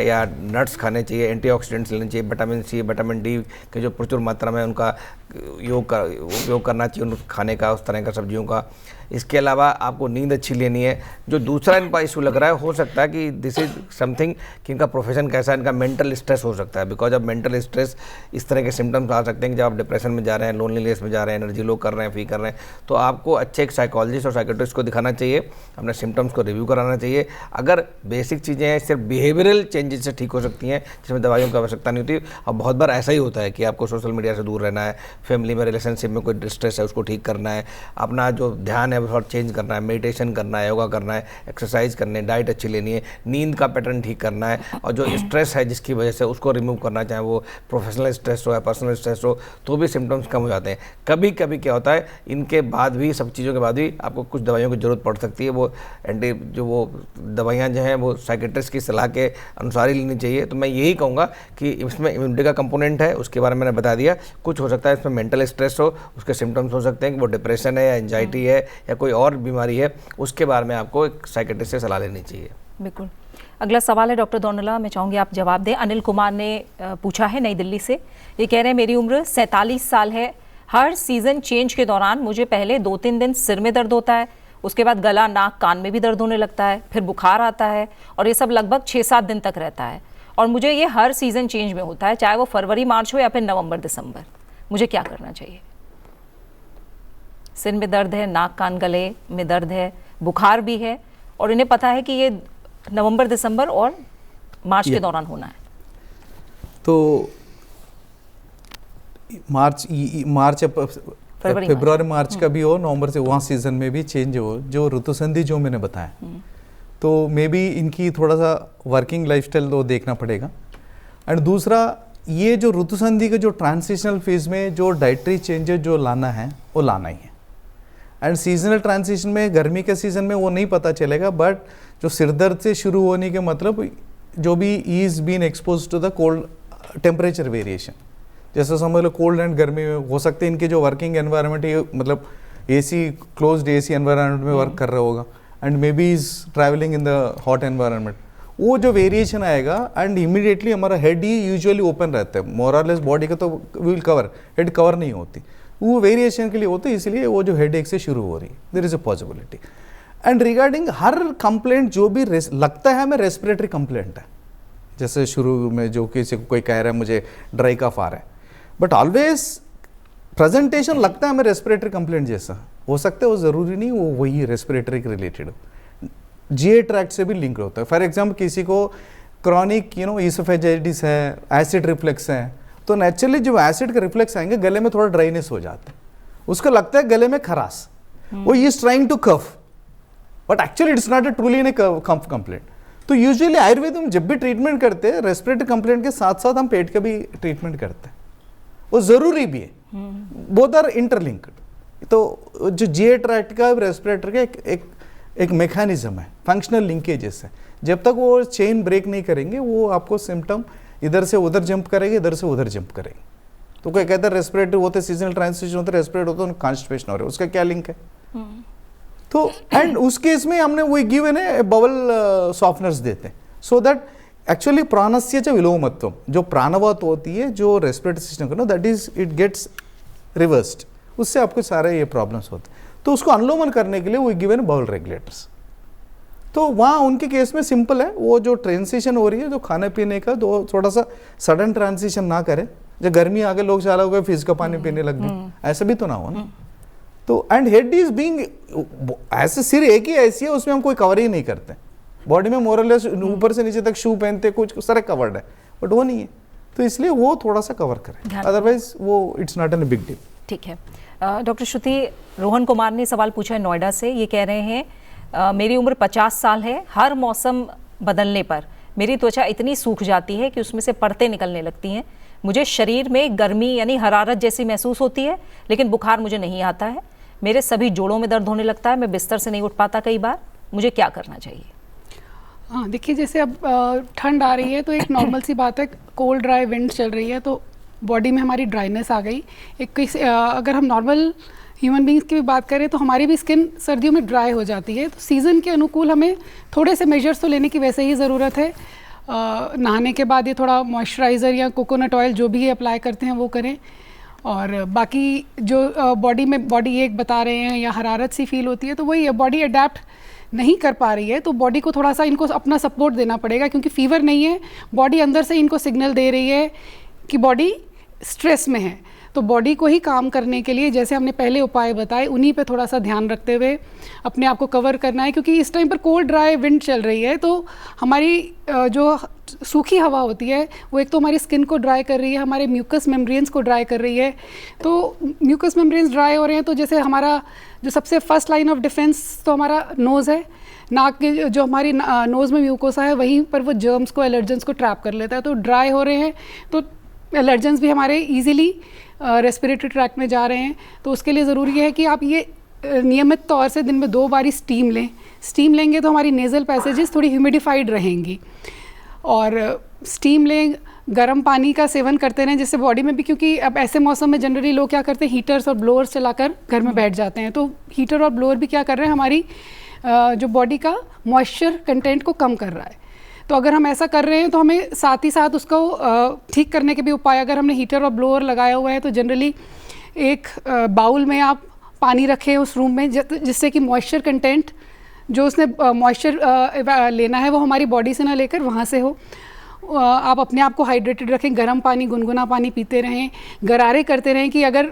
या नट्स खाने चाहिए, एंटीऑक्सीडेंट्स लेने चाहिए, विटामिन सी, विटामिन डी के जो प्रचुर मात्रा में उनका उपयोग करना चाहिए, उन खाने का, उस तरह का सब्जियों का। इसके अलावा आपको नींद अच्छी लेनी है। जो दूसरा इनका इशू लग रहा है, हो सकता है कि दिस इज समथिंग कि इनका प्रोफेशन कैसा है, इनका मेंटल स्ट्रेस हो सकता है। बिकॉज ऑफ मेंटल स्ट्रेस इस तरह के सिम्टम्स आ सकते हैं कि जब आप डिप्रेशन में जा रहे हैं, लोनलीनेस में जा रहे हैं, एनर्जी लो कर रहे हैं, फील कर रहे हैं, तो आपको अच्छे एक साइकोलॉजिस्ट और साइकेट्रिस्ट को दिखाना चाहिए, अपने सिम्टम्स को रिव्यू कराना चाहिए। अगर बेसिक चीज़ें हैं, सिर्फ बिहेवियरल चेंजेस से ठीक हो सकती हैं, जिसमें दवाइयों की आवश्यकता नहीं होती। और बहुत बार ऐसा ही होता है कि आपको सोशल मीडिया से दूर रहना है, फैमिली में रिलेशनशिप में कोई डिस्ट्रेस है उसको ठीक करना है, अपना जो ध्यान है है वो थोड़ा चेंज करना है, मेडिटेशन करना है, योगा करना है, एक्सरसाइज करनी है, डाइट अच्छी लेनी है, नींद का पैटर्न ठीक करना है, और जो स्ट्रेस है जिसकी वजह से उसको रिमूव करना, चाहे वो प्रोफेशनल स्ट्रेस हो या पर्सनल स्ट्रेस हो, तो भी सिम्टम्स कम हो जाते हैं। कभी कभी क्या होता है, इनके बाद भी, सब चीज़ों के बाद भी आपको कुछ दवाइयों की ज़रूरत पड़ सकती है। वो वो दवाइयाँ जो हैं वो साइकेट्रिस्ट की सलाह के अनुसार ही लेनी चाहिए। तो मैं यही कहूँगा कि इसमें इम्यूनिटी का कंपोनेंट है, उसके बारे में मैंने बता दिया। कुछ हो सकता है इसमें मेंटल स्ट्रेस हो, उसके सिम्टम्स हो सकते हैं कि वो डिप्रेशन है या एंजाइटी है या कोई और बीमारी है, उसके बारे में आपको एक साइकेट्रिस्ट से सलाह लेनी चाहिए। बिल्कुल। अगला सवाल है डॉक्टर दोनला, मैं चाहूँगी आप जवाब दें। अनिल कुमार ने पूछा है नई दिल्ली से। ये कह रहे हैं मेरी उम्र 47 साल है, हर सीज़न चेंज के दौरान मुझे पहले 2-3 दिन सिर में दर्द होता है, उसके बाद गला, नाक, कान में भी दर्द होने लगता है, फिर बुखार आता है, और ये सब लगभग 6-7 दिन तक रहता है, और मुझे ये हर सीज़न चेंज में होता है, चाहे वो फरवरी मार्च हो या फिर नवंबर दिसंबर। मुझे क्या करना चाहिए? सिर में दर्द है, नाक, कान, गले में दर्द है, बुखार भी है, और इन्हें पता है कि ये नवंबर, दिसंबर और मार्च के दौरान होना है। तो फरवरी मार्च का भी हो, नवंबर से वहाँ सीजन में भी चेंज हो, जो ऋतु संधि जो मैंने बताया, तो मे बी इनकी थोड़ा सा वर्किंग लाइफस्टाइल तो देखना पड़ेगा। एंड दूसरा, ये जो ऋतु संधि के जो ट्रांजिशनल फेज में जो डाइटरी चेंजेस जो लाना है वो लाना ही है। एंड सीजनल ट्रांजिशन में, गर्मी के सीजन में वो नहीं पता चलेगा, बट जो सिरदर्द से शुरू होने के मतलब जो भी is been expose to the cold temperature variation, जैसे समझ लो कोल्ड एंड गर्मी में हो सकते हैं इनके जो वर्किंग एनवायरनमेंट, मतलब एसी, क्लोज्ड एसी एनवायरनमेंट में वर्क कर रहा होगा, and may be is travelling in the hot environment, वो जो वेरिएशन आएगा, एंड इमीडिएटली हमारा हेड ही यूजुअली ओपन रहता है, मोर और लेस बॉडी का तो विल कवर, हेड कवर नहीं होती, वो वेरिएशन के लिए होते, इसलिए वो जो हेड एक से शुरू हो रही है, there is a possibility. And regarding हर कंप्लेंट जो भी लगता है हमें रेस्पिरेटरी कंप्लेंट है, जैसे शुरू में जो किसी को कोई कह रहा है मुझे ड्राई कफ आ रहा है, बट ऑलवेज प्रेजेंटेशन लगता है हमें रेस्पिरेटरी कंप्लेंट जैसा, हो सकता है वो ज़रूरी नहीं वो वही रेस्पिरेटरी के रिलेटेड, जीए ट्रैक्ट से भी लिंक होता है। फॉर एग्जाम्पल किसी को क्रॉनिक इसोफेजाइटिस है, एसिड रिफ्लेक्स है, तो नेचुरली जब एसिड का रिफ्लेक्स आएंगे गले में थोड़ा ड्राइनेस हो जाता है, उसको लगता है गले में खराश, वो is trying to cough, but actually it's not a truly in cough complaint. तो यूजुअली आयुर्वेद में जब भी ट्रीटमेंट करते हैं, रेस्पिरेटरी कंप्लेंट के साथ साथ हम पेट का भी ट्रीटमेंट करते हैं, वो जरूरी भी है, बोथ आर इंटरलिंक्ड। तो जो जीए ट्रैक्ट का रेस्पिरेटर का एक मैकेनिज्म है, फंक्शनल लिंकेजेस है, जब तक वो चेन ब्रेक नहीं करेंगे वो आपको सिम्टम इधर से उधर जंप करेंगे, इधर से उधर जंप करेंगे। तो कोई कहता है रेस्पिरेटरी होते सीजनल ट्रांजिशन होते, रेस्पिरेटरी होते कॉन्स्टिपेशन हो रहा है, उसका क्या लिंक है? तो एंड उस केस में हमने वो गिवन है बबल सॉफ्टनर्स देते हैं, सो दैट एक्चुअली प्राणस्य च विलोमत्वम, जो प्राणवात होती है जो रेस्पिरेटरी सिस्टम का, that is it gets reversed, उससे आपको सारे ये प्रॉब्लम्स होते हैं। तो उसको अनुलोमन करने के लिए वो गिवन बबल रेगुलेटर्स। तो वहाँ उनके केस में सिंपल है, वो जो ट्रांजिशन हो रही है जो खाने पीने का, तो थोड़ा सा सडन ट्रांजिशन ना करें, जब गर्मी आ गए लोग चाला हो गए फ्रिज का पानी पीने लग गए, ऐसा भी तो ना हो ना। तो एंड हेड इज बीइंग ऐसे, सिर एक ही ऐसी है, उसमें हम कोई कवर ही नहीं करते, बॉडी में मोरलेस ऊपर से नीचे तक शू पहनते, कुछ सारे कवर्ड है, बट वो नहीं है, तो इसलिए वो थोड़ा सा कवर करें, अदरवाइज वो it's not an big deal. ठीक है। डॉक्टर श्रुति, रोहन कुमार ने सवाल पूछा है नोएडा से। ये कह रहे हैं मेरी उम्र 50 साल है, हर मौसम बदलने पर मेरी त्वचा इतनी सूख जाती है कि उसमें से परतें निकलने लगती हैं, मुझे शरीर में गर्मी यानी हरारत जैसी महसूस होती है, लेकिन बुखार मुझे नहीं आता है, मेरे सभी जोड़ों में दर्द होने लगता है, मैं बिस्तर से नहीं उठ पाता कई बार, मुझे क्या करना चाहिए? हाँ, देखिए जैसे अब ठंड आ रही है तो एक नॉर्मल सी बात है, कोल्ड ड्राई विंड चल रही है तो बॉडी में हमारी ड्राइनेस आ गई। अगर हम नॉर्मल ह्यूमन बींग्स की भी बात करें तो हमारी भी स्किन सर्दियों में ड्राई हो जाती है, तो सीज़न के अनुकूल हमें थोड़े से मेजर्स तो लेने की वैसे ही ज़रूरत है। नहाने के बाद ये थोड़ा मॉइस्चराइज़र या कोकोनट ऑयल जो भी अप्लाई करते हैं वो करें, और बाकी जो बॉडी एक बता रहे हैं या हरारत सी फील होती है, तो वही बॉडी अडेप्ट नहीं कर पा रही है, तो बॉडी को थोड़ा सा इनको अपना सपोर्ट देना पड़ेगा, क्योंकि फीवर नहीं है, बॉडी अंदर से इनको सिग्नल दे रही है कि बॉडी स्ट्रेस में है, तो तो बॉडी को ही काम करने के लिए जैसे हमने पहले उपाय बताए उन्हीं पे थोड़ा सा ध्यान रखते हुए अपने आप को कवर करना है, क्योंकि इस टाइम पर कोल्ड ड्राई विंड चल रही है, तो हमारी जो सूखी हवा होती है वो एक तो हमारी स्किन को ड्राई कर रही है, हमारे म्यूकस मेम्ब्रेन्स को ड्राई कर रही है। तो म्यूकस मेम्ब्रेन्स ड्राई हो रहे हैं तो जैसे हमारा जो सबसे फर्स्ट लाइन ऑफ डिफेंस तो हमारा नोज़ है, नाक के जो हमारी नोज़ में म्यूकोसा है वहीं पर वो जर्म्स को, एलर्जेंस को ट्रैप कर लेता है। तो ड्राई हो रहे हैं तो एलर्जेंस भी हमारे ईजिली रेस्पिरेटरी ट्रैक्ट में जा रहे हैं। तो उसके लिए ज़रूरी है कि आप ये नियमित तौर से दिन में 2 बारी स्टीम लें। स्टीम लेंगे तो हमारी नेज़ल पैसेजेस थोड़ी ह्यूमिडिफाइड रहेंगी, और स्टीम लें, गर्म पानी का सेवन करते रहें जिससे बॉडी में भी, क्योंकि अब ऐसे मौसम में जनरली लोग क्या करते हैं, हीटर्स और ब्लोअर्स चलाकर घर में बैठ जाते हैं। तो हीटर और ब्लोअर भी क्या कर रहे हैं, हमारी जो बॉडी का मॉइस्चर कंटेंट को कम कर रहा है। तो अगर हम ऐसा कर रहे हैं तो हमें साथ ही साथ उसको ठीक करने के भी उपाय, अगर हमने हीटर और ब्लोअर लगाया हुआ है तो जनरली एक बाउल में आप पानी रखें उस रूम में, जिससे कि मॉइस्चर कंटेंट जो उसने मॉइस्चर लेना है वो हमारी बॉडी से ना लेकर वहाँ से हो। आप अपने आप को हाइड्रेटेड रखें, गर्म पानी, गुनगुना पानी पीते रहें, गरारे करते रहें कि अगर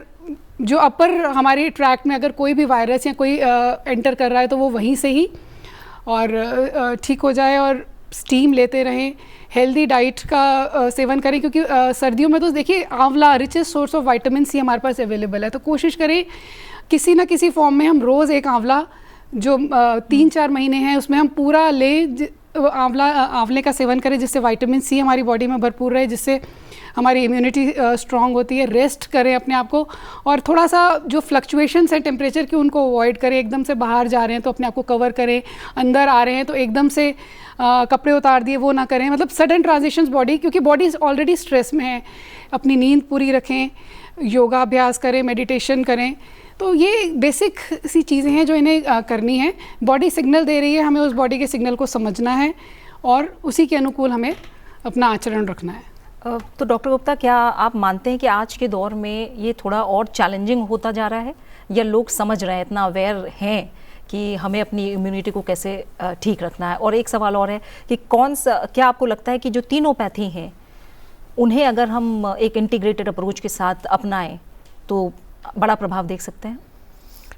जो अपर हमारे ट्रैक्ट में अगर कोई भी वायरस या कोई एंटर कर रहा है तो वो वहीं से ही और ठीक हो जाए। और स्टीम लेते रहें, हेल्दी डाइट का सेवन करें, क्योंकि सर्दियों में तो देखिए आंवला richest source of vitamin C हमारे पास अवेलेबल है। तो कोशिश करें किसी ना किसी फॉर्म में हम रोज़ एक आंवला जो 3-4 महीने हैं उसमें हम पूरा आंवले का सेवन करें, जिससे विटामिन सी हमारी बॉडी में भरपूर रहे, जिससे हमारी इम्यूनिटी स्ट्रांग होती है। रेस्ट करें अपने आप को, और थोड़ा सा जो फ्लक्चुएशंस हैं टेम्परेचर की उनको अवॉइड करें। एकदम से बाहर जा रहे हैं तो अपने आप को कवर करें, अंदर आ रहे हैं तो एकदम से कपड़े उतार दिए वो ना करें, मतलब सडन ट्रांजिशंस बॉडी, क्योंकि बॉडी ऑलरेडी स्ट्रेस में है। अपनी नींद पूरी रखें, योगा अभ्यास करें, मेडिटेशन करें। तो ये बेसिक सी चीज़ें हैं जो इन्हें करनी है। बॉडी सिग्नल दे रही है, हमें उस बॉडी के सिग्नल को समझना है और उसी के अनुकूल हमें अपना आचरण रखना है। तो डॉक्टर गुप्ता, क्या आप मानते हैं कि आज के दौर में ये थोड़ा और चैलेंजिंग होता जा रहा है, या लोग समझ रहे हैं, इतना अवेयर हैं कि हमें अपनी इम्यूनिटी को कैसे ठीक रखना है? और एक सवाल और है कि क्या आपको लगता है कि जो तीनों पैथी हैं उन्हें अगर हम एक इंटीग्रेटेड अप्रोच के साथ अपनाएं तो बड़ा प्रभाव देख सकते हैं?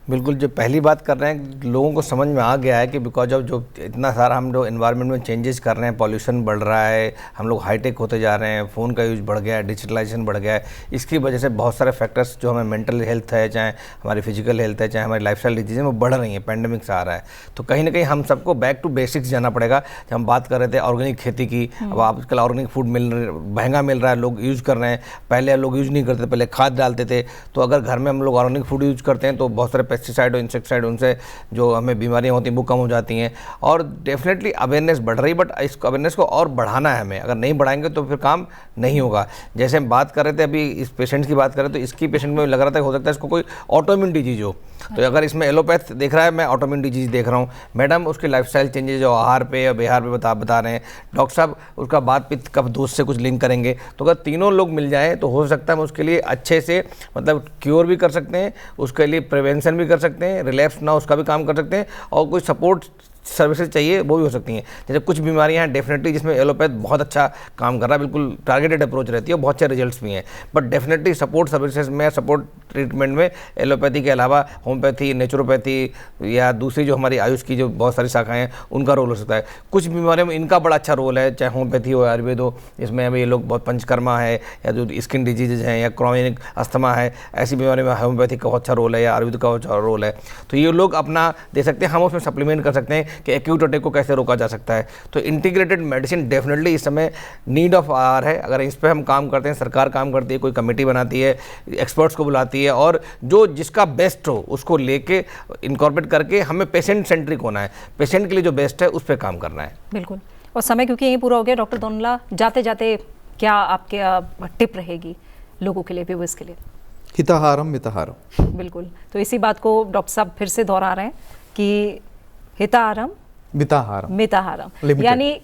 बिल्कुल, जो पहली बात कर रहे हैं, लोगों को समझ में आ गया है कि बिकॉज ऑफ जो इतना सारा हम जो एनवायरनमेंट में चेंजेस कर रहे हैं, पॉल्यूशन बढ़ रहा है, हम लोग हाईटेक होते जा रहे हैं, फ़ोन का यूज़ बढ़ गया है, डिजिटलाइजेशन बढ़ गया है, इसकी वजह से बहुत सारे फैक्टर्स जो हमें मेंटल हेल्थ है, चाहे हमारी फिजिकल हेल्थ है, चाहे हमारी लाइफस्टाइल डिजीज़ वो बढ़ रही हैं, पैंडेमिक से आ रहा है। तो कहीं ना कहीं हम सबको बैक टू बेसिक्स जाना पड़ेगा। जब हम बात कर रहे थे ऑर्गेनिक खेती की, अब आजकल ऑर्गेनिक फूड महंगा मिल रहा है, लोग यूज़ कर रहे हैं। पहले लोग यूज़ नहीं करते, पहले खाद डालते थे। तो अगर घर में हम लोग ऑर्गेनिक फूड यूज़ करते हैं तो बहुत सारे पेस्टिसाइड और इंसेक्टिसाइड, उनसे जो हमें बीमारियां होती हैं वो कम हो जाती हैं। और डेफिनेटली अवेयरनेस बढ़ रही, बट इस अवेयरनेस को और बढ़ाना है हमें। अगर नहीं बढ़ाएंगे तो फिर काम नहीं होगा। जैसे हम बात कर रहे थे अभी इस पेशेंट की बात करें तो इसकी पेशेंट में लग रहा था हो सकता है इसको कोई ऑटोइम्यून डिजीज हो। तो अगर इसमें एलोपैथ देख रहा है, मैं ऑटोइम्यून डिजीज देख रहा हूँ, मैडम उसके लाइफस्टाइल चेंजेज जो आहार पे या बिहार पे बता रहे हैं, डॉक्टर साहब उसका बात पित्त कफ दोष से कुछ लिंक करेंगे। तो अगर तीनों लोग मिल जाएँ तो हो सकता है हम उसके लिए अच्छे से मतलब क्योर भी कर सकते हैं, उसके लिए प्रिवेंशन भी कर सकते हैं, रिलैप्स ना उसका भी काम कर सकते हैं, और कोई सपोर्ट सर्विसेज चाहिए वो भी हो सकती हैं। जैसे कुछ बीमारियां हैं डेफिनेटली जिसमें एलोपैथ बहुत अच्छा काम कर रहा है, बिल्कुल टारगेटेड अप्रोच रहती है, बहुत अच्छे रिजल्ट्स भी हैं। बट डेफिनेटली सपोर्ट सर्विसेज में, सपोर्ट ट्रीटमेंट में एलोपैथी के अलावा होम्योपैथी, नेचुरोपैथी या दूसरी जो हमारी आयुष की जो बहुत सारी शाखाएं हैं उनका रोल हो सकता है। कुछ बीमारियों में इनका बड़ा अच्छा रोल है, चाहे होम्योपैथी हो, आयुर्वेद हो, इसमें हमें ये लोग बहुत पंचकर्मा है या जो स्किन डिजीजेज हैं या क्रॉनिक अस्थमा है, ऐसी बीमारी में होम्योपैथी का बहुत अच्छा रोल है या आयुर्वेद का बहुत अच्छा रोल है। तो ये लोग अपना दे सकते हैं, हम उसमें सप्लीमेंट कर सकते हैं कि एक्यूट अटैक को कैसे रोका जा सकता है। तो इंटीग्रेटेड मेडिसिन डेफिनेटली इस समय नीड ऑफ आवर है। अगर इस पर हम काम करते हैं, सरकार काम करती है, कोई कमेटी बनाती है, एक्सपर्ट्स को बुलाती है, और जो जिसका बेस्ट हो उसको लेके इनकॉर्पोरेट करके हमें पेशेंट सेंट्रिक होना है, पेशेंट के लिए जो बेस्ट है उस पर काम करना है। बिल्कुल। और समय क्योंकि यही पूरा हो गया, डॉक्टर दोनला जाते जाते क्या आपके टिप रहेगी लोगों के लिए, व्यूअर्स के लिए? हिताहारम मिताहारम। बिल्कुल। तो इसी बात को डॉक्टर साहब फिर से दोहरा रहे हैं कि हिताहारम मिताहारम, यानी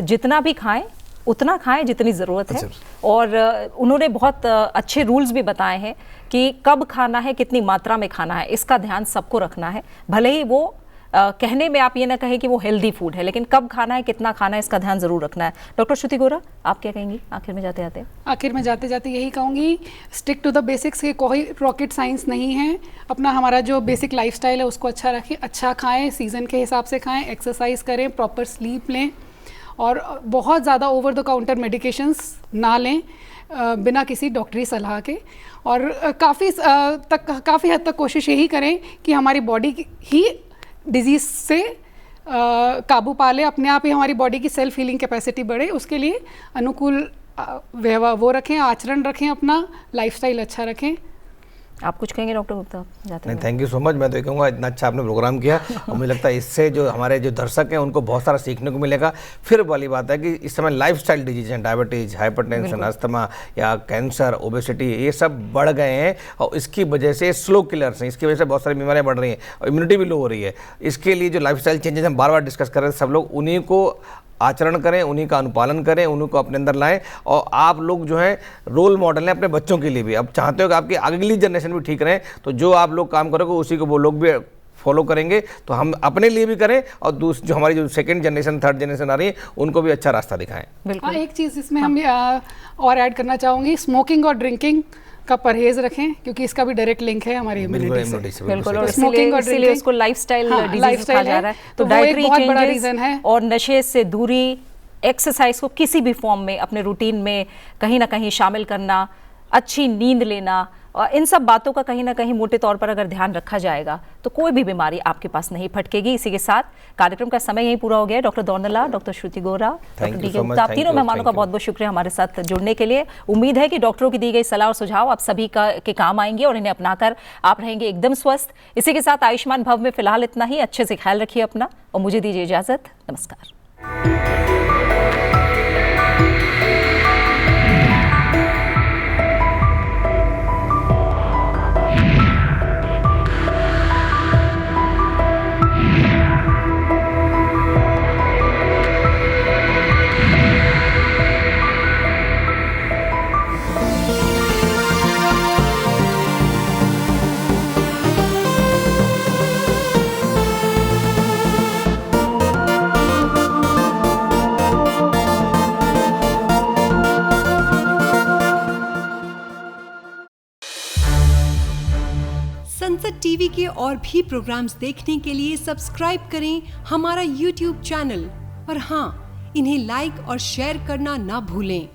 जितना भी खाएं उतना खाएं जितनी ज़रूरत है। और उन्होंने बहुत अच्छे रूल्स भी बताए हैं कि कब खाना है, कितनी मात्रा में खाना है, इसका ध्यान सबको रखना है। भले ही वो कहने में आप ये ना कहें कि वो हेल्दी फूड है, लेकिन कब खाना है, कितना खाना है, इसका ध्यान जरूर रखना है। डॉक्टर श्रुति गोरा, आप क्या कहेंगी आखिर में जाते जाते? आखिर में जाते जाते यही कहूँगी, स्टिक टू द बेसिक्स, के कोई रॉकेट साइंस नहीं है। अपना हमारा जो बेसिक लाइफस्टाइल है उसको अच्छा रखें, अच्छा खाएं, सीज़न के हिसाब से खाएं, एक्सरसाइज करें, प्रॉपर स्लीप लें और बहुत ज़्यादा ओवर द काउंटर मेडिकेशंस ना लें बिना किसी डॉक्टरी सलाह के। और काफ़ी हद तक कोशिश यही करें कि हमारी बॉडी ही डिजीज़ से काबू पा ले, अपने आप ही हमारी बॉडी की सेल्फ हीलिंग कैपेसिटी बढ़े। उसके लिए अनुकूल व्यवहार वो रखें, आचरण रखें, अपना लाइफस्टाइल अच्छा रखें। आप कुछ कहेंगे डॉक्टर गुप्ता? नहीं, थैंक यू सो मच। मैं तो ये कहूँगा इतना अच्छा आपने प्रोग्राम किया और मुझे लगता है इससे जो हमारे जो दर्शक हैं उनको बहुत सारा सीखने को मिलेगा। फिर वाली बात है कि इस समय लाइफस्टाइल डिजीज हैं, डायबिटीज, हाइपरटेंशन, अस्थमा या कैंसर, ओबेसिटी, ये सब बढ़ गए हैं और इसकी वजह से स्लो किलर्स हैं, इसकी वजह से बहुत सारी बीमारियाँ बढ़ रही हैं और इम्यूनिटी भी लो हो रही है। इसके लिए जो लाइफस्टाइल चेंजेस हम बार बार डिस्कस कर रहे हैं, सब लोग उन्हीं को आचरण करें, उन्हीं का अनुपालन करें, उन्हीं को अपने अंदर लाएं। और आप लोग जो हैं रोल मॉडल हैं अपने बच्चों के लिए भी। अब चाहते हो कि आपकी अगली जनरेशन भी ठीक रहे, तो जो आप लोग काम करोगे उसी को वो लोग भी फॉलो करेंगे। तो हम अपने लिए भी करें और जो हमारी जो सेकंड जनरेशन, थर्ड जनरेशन आ रही है उनको भी अच्छा रास्ता दिखाएं। बिल्कुल। एक चीज़ इसमें हम और ऐड करना चाहूँगी, स्मोकिंग और ड्रिंकिंग का परहेज रखें, क्योंकि इसका भी डायरेक्ट लिंक है हमारी इम्यूनिटी से। बिल्कुल, और स्मोकिंग और इसीलिए उसको लाइफस्टाइल डिजीज कहा जा रहा है। तो डाइटरी चेंजेस और नशे से दूरी, एक्सरसाइज को किसी भी फॉर्म में अपने रूटीन में कहीं ना कहीं शामिल करना, अच्छी नींद लेना, और इन सब बातों का कहीं ना कहीं मोटे तौर पर अगर ध्यान रखा जाएगा तो कोई भी बीमारी आपके पास नहीं फटकेगी। इसी के साथ कार्यक्रम का समय यहीं पूरा हो गया। डॉक्टर दौर्नला, डॉक्टर श्रुति गोरा, डॉक्टर डी.के. गुप्ता, आप तीनों मेहमानों का बहुत बहुत शुक्रिया हमारे साथ जुड़ने के लिए। उम्मीद है कि डॉक्टरों की दी गई सलाह और सुझाव आप सभी के काम आएंगे और इन्हें अपनाकर आप रहेंगे एकदम स्वस्थ। इसी के साथ आयुष्मान भव में फिलहाल इतना ही। अच्छे से ख्याल रखिए अपना और मुझे दीजिए इजाजत। नमस्कार। संसद टीवी के और भी प्रोग्राम्स देखने के लिए सब्सक्राइब करें हमारा YouTube चैनल और हाँ, इन्हें लाइक और शेयर करना ना भूलें।